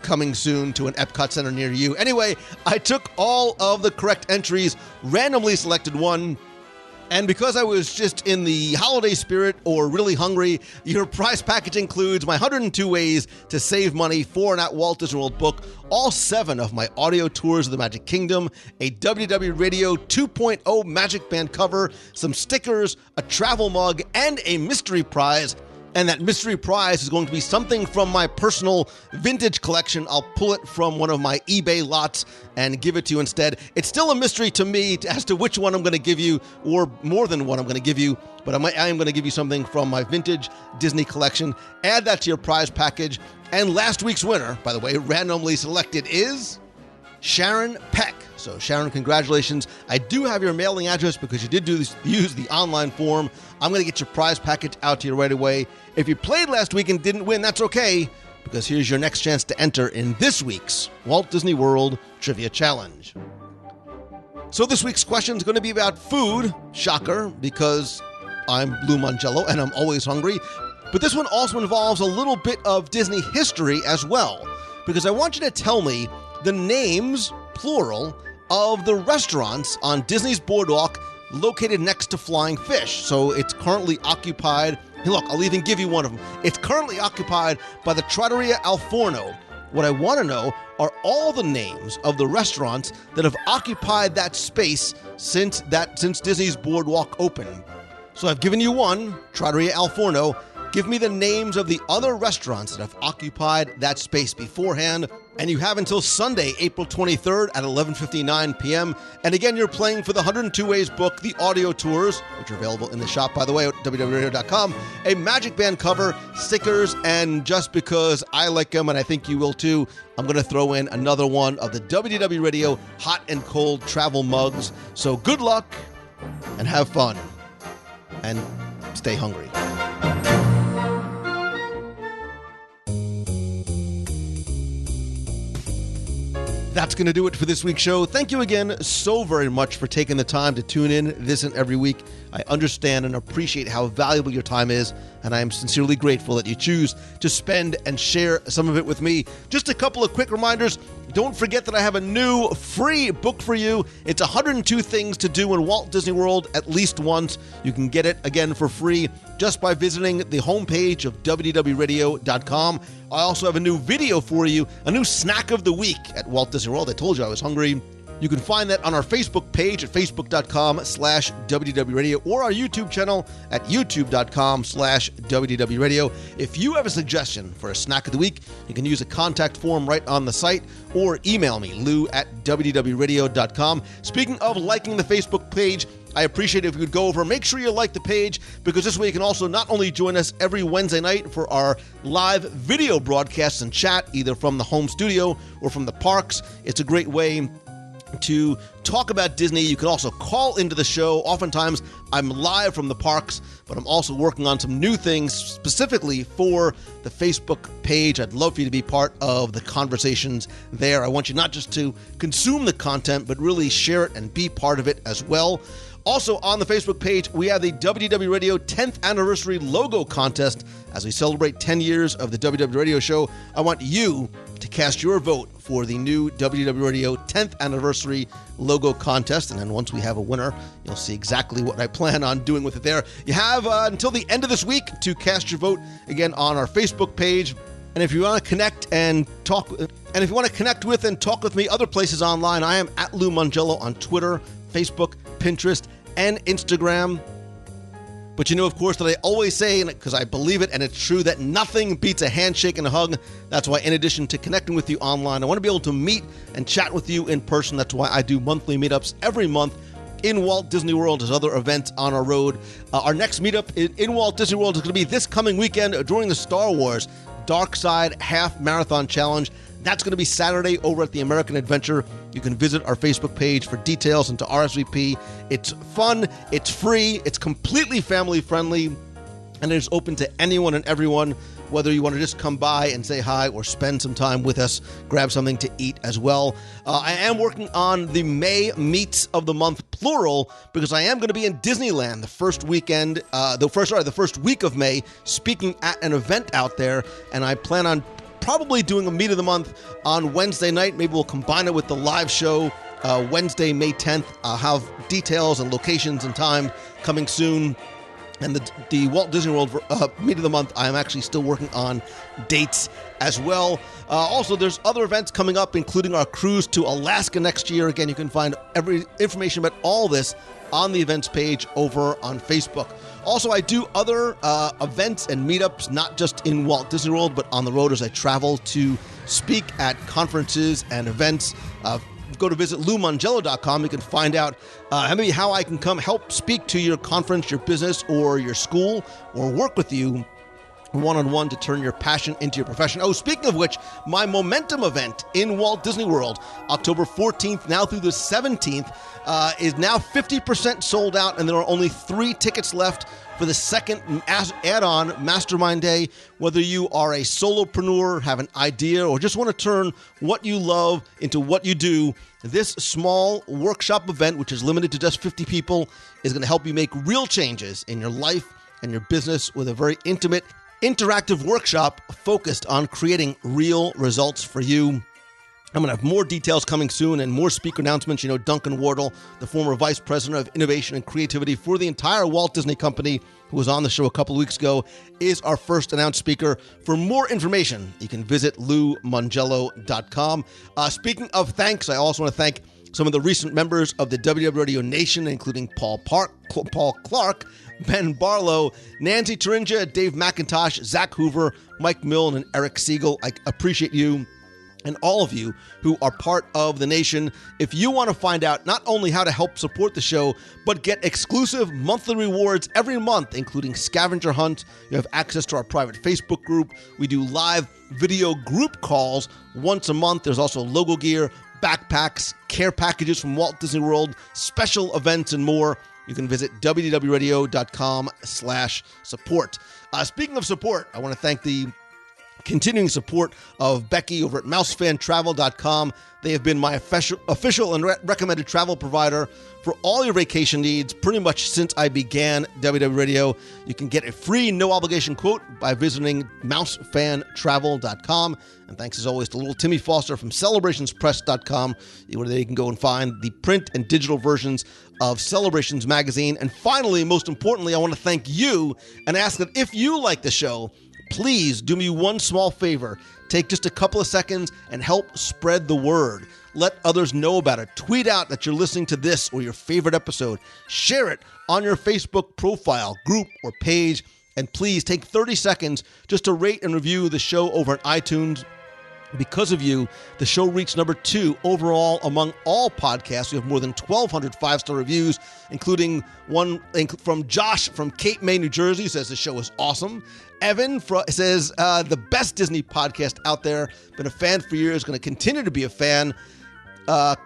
coming soon to an Epcot Center near you. Anyway, I took all of the correct entries, randomly selected one, and because I was just in the holiday spirit or really hungry, your prize package includes my 102 Ways to Save Money for an At Walt Disney World book, all 7 of my audio tours of the Magic Kingdom, a WDW Radio 2.0 Magic Band cover, some stickers, a travel mug, and a mystery prize. And that mystery prize is going to be something from my personal vintage collection. I'll pull it from one of my eBay lots and give it to you instead. It's still a mystery to me as to which one I'm going to give you, or more than one I'm going to give you, but I am going to give you something from my vintage Disney collection. Add that to your prize package. And last week's winner, by the way, randomly selected is Sharon Peck. So Sharon, congratulations. I do have your mailing address because you did use the online form. I'm going to get your prize package out to you right away. If you played last week and didn't win, that's okay, because here's your next chance to enter in this week's Walt Disney World Trivia Challenge. So this week's question is going to be about food. Shocker, because I'm Lou Mongello and I'm always hungry. But this one also involves a little bit of Disney history as well, because I want you to tell me the names, plural, of the restaurants on Disney's Boardwalk located next to Flying Fish. So it's currently occupied. Hey, look, I'll even give you one of them. It's currently occupied by the Trattoria Al Forno. What I want to know are all the names of the restaurants that have occupied that space since Disney's Boardwalk opened. So I've given you one, Trattoria Al Forno. Give me the names of the other restaurants that have occupied that space beforehand. And you have until Sunday, April 23rd at 11:59 p.m. And again, you're playing for the 102 Ways book, the audio tours, which are available in the shop, by the way, at WDW.com, a Magic Band cover, stickers, and just because I like them, and I think you will too, I'm going to throw in another one of the WDW Radio hot and cold travel mugs. So good luck, and have fun, and stay hungry. That's going to do it for this week's show. Thank you again so very much for taking the time to tune in this and every week. I understand and appreciate how valuable your time is, and I am sincerely grateful that you choose to spend and share some of it with me. Just a couple of quick reminders. Don't forget that I have a new free book for you. It's 102 Things to Do in Walt Disney World at least once. You can get it again for free just by visiting the homepage of WDWRadio.com. I also have a new video for you, a new snack of the week at Walt Disney World. I told you I was hungry. You can find that on our Facebook page at facebook.com/WDW Radio or our YouTube channel at youtube.com/WDW Radio. If you have a suggestion for a snack of the week, you can use a contact form right on the site or email me, lou@WDWRadio.com. Speaking of liking the Facebook page, I appreciate it if you would go over. Make sure you like the page, because this way you can also not only join us every Wednesday night for our live video broadcasts and chat, either from the home studio or from the parks. It's a great way to talk about Disney. You can also call into the show. Oftentimes, I'm live from the parks, but I'm also working on some new things specifically for the Facebook page. I'd love for you to be part of the conversations there. I want you not just to consume the content, but really share it and be part of it as well. Also on the Facebook page, we have the WDW Radio 10th Anniversary Logo Contest. As we celebrate 10 years of the WDW Radio Show, I want you to cast your vote for the new WDW Radio 10th Anniversary Logo Contest. And then once we have a winner, you'll see exactly what I plan on doing with it there. You have until the end of this week to cast your vote, again, on our Facebook page. And if you want to connect and talk, and if you want to connect with and talk with me other places online, I am at Lou Mongello on Twitter, Facebook, Pinterest, and Instagram. But you know, of course, that I always say, because I believe it and it's true, that nothing beats a handshake and a hug. That's why, in addition to connecting with you online, I want to be able to meet and chat with you in person. That's why I do monthly meetups every month in Walt Disney World. There's other events on our road. Our next meetup in Walt Disney World is going to be this coming weekend during the Star Wars Dark Side Half Marathon Challenge. That's going to be Saturday over at the American Adventure. You can visit our Facebook page for details and to RSVP. It's fun, it's free, it's completely family friendly, and it's open to anyone and everyone, whether you want to just come by and say hi or spend some time with us, grab something to eat as well. I am working on the May Meets of the Month, plural, because I am going to be in Disneyland the first week of May, speaking at an event out there, and I plan on probably doing a Meet of the Month on Wednesday night. Maybe we'll combine it with the live show Wednesday, May 10th. I'll have details and locations and time coming soon. And the Walt Disney World Meet of the Month, I'm actually still working on dates as well. Also, there's other events coming up, including our cruise to Alaska next year. Again, you can find every information about all this on the events page over on Facebook. Also, I do other events and meetups, not just in Walt Disney World, but on the road as I travel to speak at conferences and events. Go to visit LouMongello.com. You can find out maybe how I can come help speak to your conference, your business, or your school, or work with you one-on-one to turn your passion into your profession. Oh, speaking of which, my Momentum event in Walt Disney World, October 14th now through the 17th, is now 50% sold out, and there are only 3 tickets left for the second add-on Mastermind Day. Whether you are a solopreneur, have an idea, or just want to turn what you love into what you do, this small workshop event, which is limited to just 50 people, is going to help you make real changes in your life and your business with a very intimate, interactive workshop focused on creating real results for you. I'm going to have more details coming soon and more speaker announcements. You know, Duncan Wardle, the former Vice President of Innovation and Creativity for the entire Walt Disney Company, who was on the show a couple of weeks ago, is our first announced speaker. For more information, you can visit LouMongello.com. Speaking of thanks, I also want to thank some of the recent members of the WDW Radio Nation, including Paul Clark, Ben Barlow, Nancy Turinja, Dave McIntosh, Zach Hoover, Mike Milne, and Eric Siegel. I appreciate you and all of you who are part of the nation. If you want to find out not only how to help support the show, but get exclusive monthly rewards every month, including scavenger hunt, you have access to our private Facebook group. We do live video group calls once a month. There's also logo gear, backpacks, care packages from Walt Disney World, special events, and more. You can visit wdwradio.com/support. Speaking of support, I want to thank the continuing support of Becky over at mousefantravel.com. They have been my official and recommended travel provider for all your vacation needs pretty much since I began WDW Radio. You can get a free no-obligation quote by visiting mousefantravel.com. And thanks as always to little Timmy Foster from celebrationspress.com, where they can go and find the print and digital versions of Celebrations magazine. And finally, most importantly, I want to thank you and ask that if you like the show, please do me one small favor. Take just a couple of seconds and help spread the word. Let others know about it. Tweet out that you're listening to this or your favorite episode. Share it on your Facebook profile, group, or page. And please take 30 seconds just to rate and review the show over at iTunes. Because of you, the show reached number 2 overall among all podcasts. We have more than 1,200 five-star reviews, including one from Josh from Cape May, New Jersey, who says the show is awesome. Evan says, the best Disney podcast out there. Been a fan for years, going to continue to be a fan.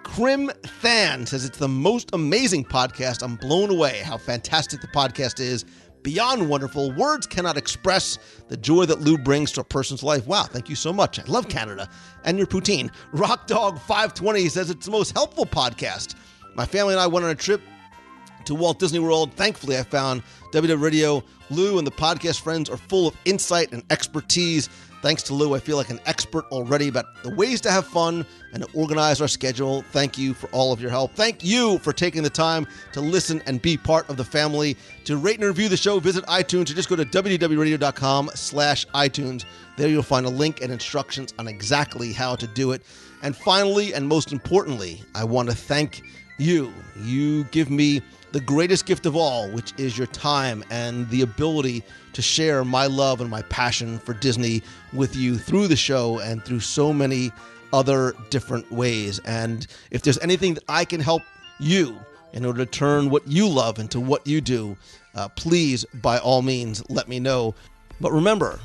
Krim Than says it's the most amazing podcast. I'm blown away how fantastic the podcast is. Beyond wonderful. Words cannot express the joy that Lou brings to a person's life. Wow, thank you so much. I love Canada and your poutine. Rockdog520 says it's the most helpful podcast. My family and I went on a trip to Walt Disney World. Thankfully, I found WDW Radio. Lou and the podcast friends are full of insight and expertise. Thanks to Lou, I feel like an expert already about the ways to have fun and to organize our schedule. Thank you for all of your help. Thank you for taking the time to listen and be part of the family. To rate and review the show, visit iTunes or just go to wdwradio.com/iTunes. There you'll find a link and instructions on exactly how to do it. And finally, and most importantly, I want to thank you. You give me the greatest gift of all, which is your time and the ability to share my love and my passion for Disney with you through the show and through so many other different ways. And if there's anything that I can help you in order to turn what you love into what you do, please, by all means, let me know. But remember,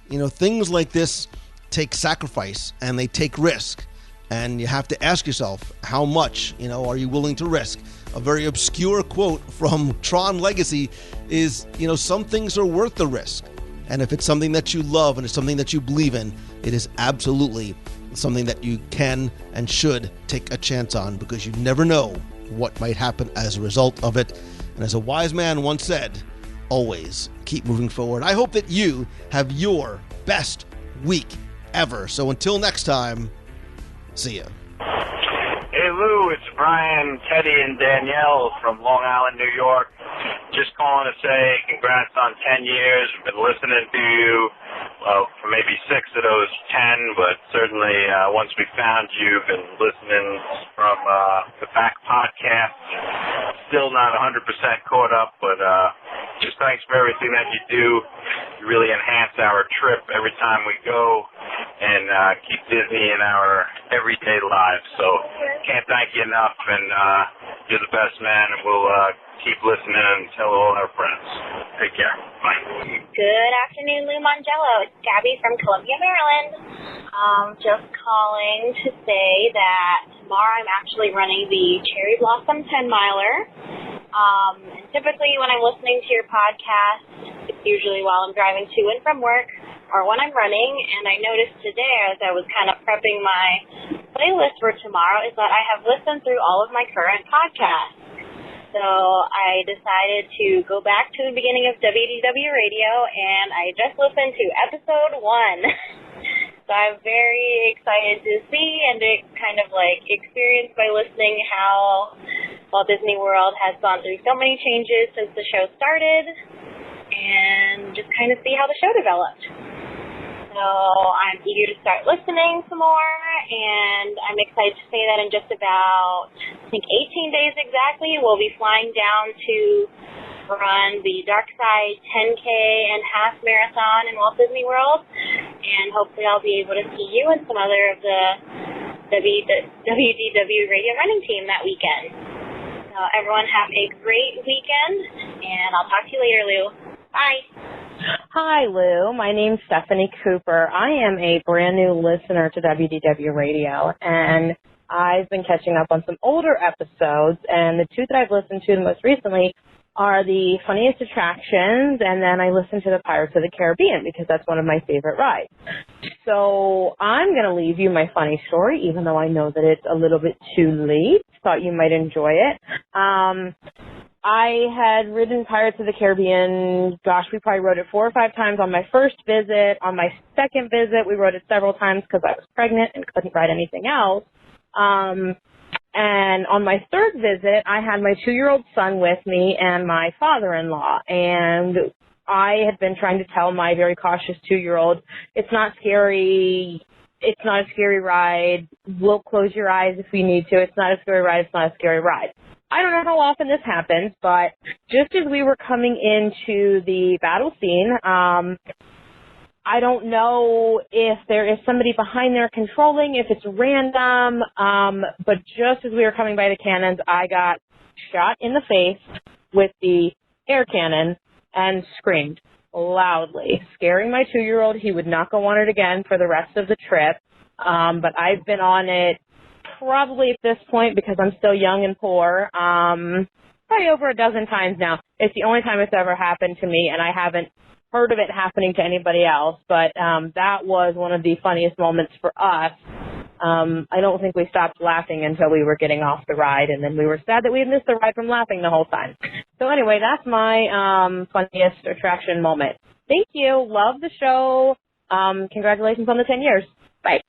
things like this take sacrifice and they take risk. And you have to ask yourself, how much, are you willing to risk? A very obscure quote from Tron Legacy is, some things are worth the risk. And if it's something that you love and it's something that you believe in, it is absolutely something that you can and should take a chance on, because you never know what might happen as a result of it. And as a wise man once said, always keep moving forward. I hope that you have your best week ever. So until next time, see ya. Hey Lou, it's Brian, Teddy, and Danielle from Long Island, New York. Just calling to say congrats on 10 years. We've been listening to you for maybe 6 of those 10, but certainly once we found you, been listening from the back podcast. Still not 100% caught up, but just thanks for everything that you do. You really enhance our trip every time we go and keep Disney in our everyday lives. So can't thank you enough, and you're the best, man, and we'll keep listening and tell all our friends. Take care. Bye. Good afternoon, Lou Mongello. It's Gabby from Columbia, Maryland. Just calling to say that tomorrow I'm actually running the Cherry Blossom 10-miler. And typically when I'm listening to your podcast, it's usually while I'm driving to and from work or when I'm running. And I noticed today, as I was kind of prepping my playlist for tomorrow, is that I have listened through all of my current podcasts. So I decided to go back to the beginning of WDW Radio, and I just listened to episode 1. So I'm very excited to see and to kind of experience by listening how Walt Disney World has gone through so many changes since the show started, and just kind of see how the show developed. So I'm eager to start listening some more, and I'm excited to say that in just about, 18 days exactly, we'll be flying down to run the Dark Side 10K and half marathon in Walt Disney World, and hopefully I'll be able to see you and some other of the WDW radio running team that weekend. So everyone have a great weekend, and I'll talk to you later, Lou. Bye. Hi, Lou. My name's Stephanie Cooper. I am a brand new listener to WDW Radio, and I've been catching up on some older episodes, and the 2 that I've listened to the most recently are the Funniest Attractions, and then I listened to the Pirates of the Caribbean because that's one of my favorite rides. So I'm going to leave you my funny story, even though I know that it's a little bit too late. Thought you might enjoy it. I had ridden Pirates of the Caribbean, we probably rode it 4 or 5 times on my first visit. On my second visit, we rode it several times because I was pregnant and couldn't ride anything else. And on my third visit, I had my 2-year-old son with me and my father-in-law. And I had been trying to tell my very cautious 2-year-old, it's not scary. It's not a scary ride. We'll close your eyes if we need to. It's not a scary ride. It's not a scary ride. I don't know how often this happens, but just as we were coming into the battle scene, I don't know if there is somebody behind there controlling, if it's random, but just as we were coming by the cannons, I got shot in the face with the air cannon and screamed loudly, scaring my 2-year-old. He would not go on it again for the rest of the trip, but I've been on it probably at this point, because I'm still young and poor, probably over a dozen times now. It's the only time it's ever happened to me, and I haven't heard of it happening to anybody else, but that was one of the funniest moments for us. I don't think we stopped laughing until we were getting off the ride, and then we were sad that we had missed the ride from laughing the whole time. So anyway, that's my funniest attraction moment. Thank you. Love the show. Congratulations on the 10 years. Bye.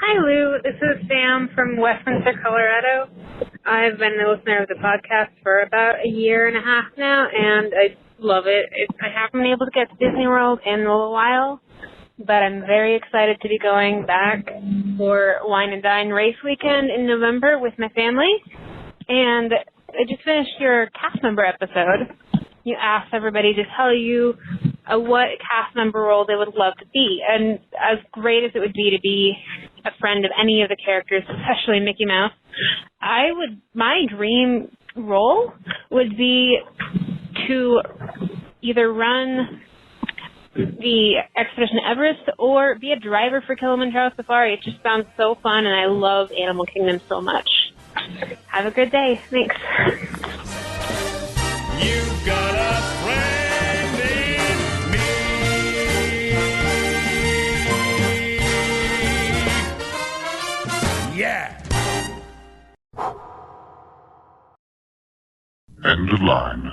Hi, Lou. This is Sam from Westminster, Colorado. I've been a listener of the podcast for about a year and a half now, and I love it. I haven't been able to get to Disney World in a little while, but I'm very excited to be going back for Wine and Dine race weekend in November with my family. And I just finished your cast member episode. You asked everybody to tell you what cast member role they would love to be. And as great as it would be to be a friend of any of the characters, especially Mickey Mouse, my dream role would be to either run the Expedition Everest or be a driver for Kilimanjaro Safari. It just sounds so fun, and I love Animal Kingdom so much. Have a good day. Thanks. You've got a friend in me. Yeah. End of line.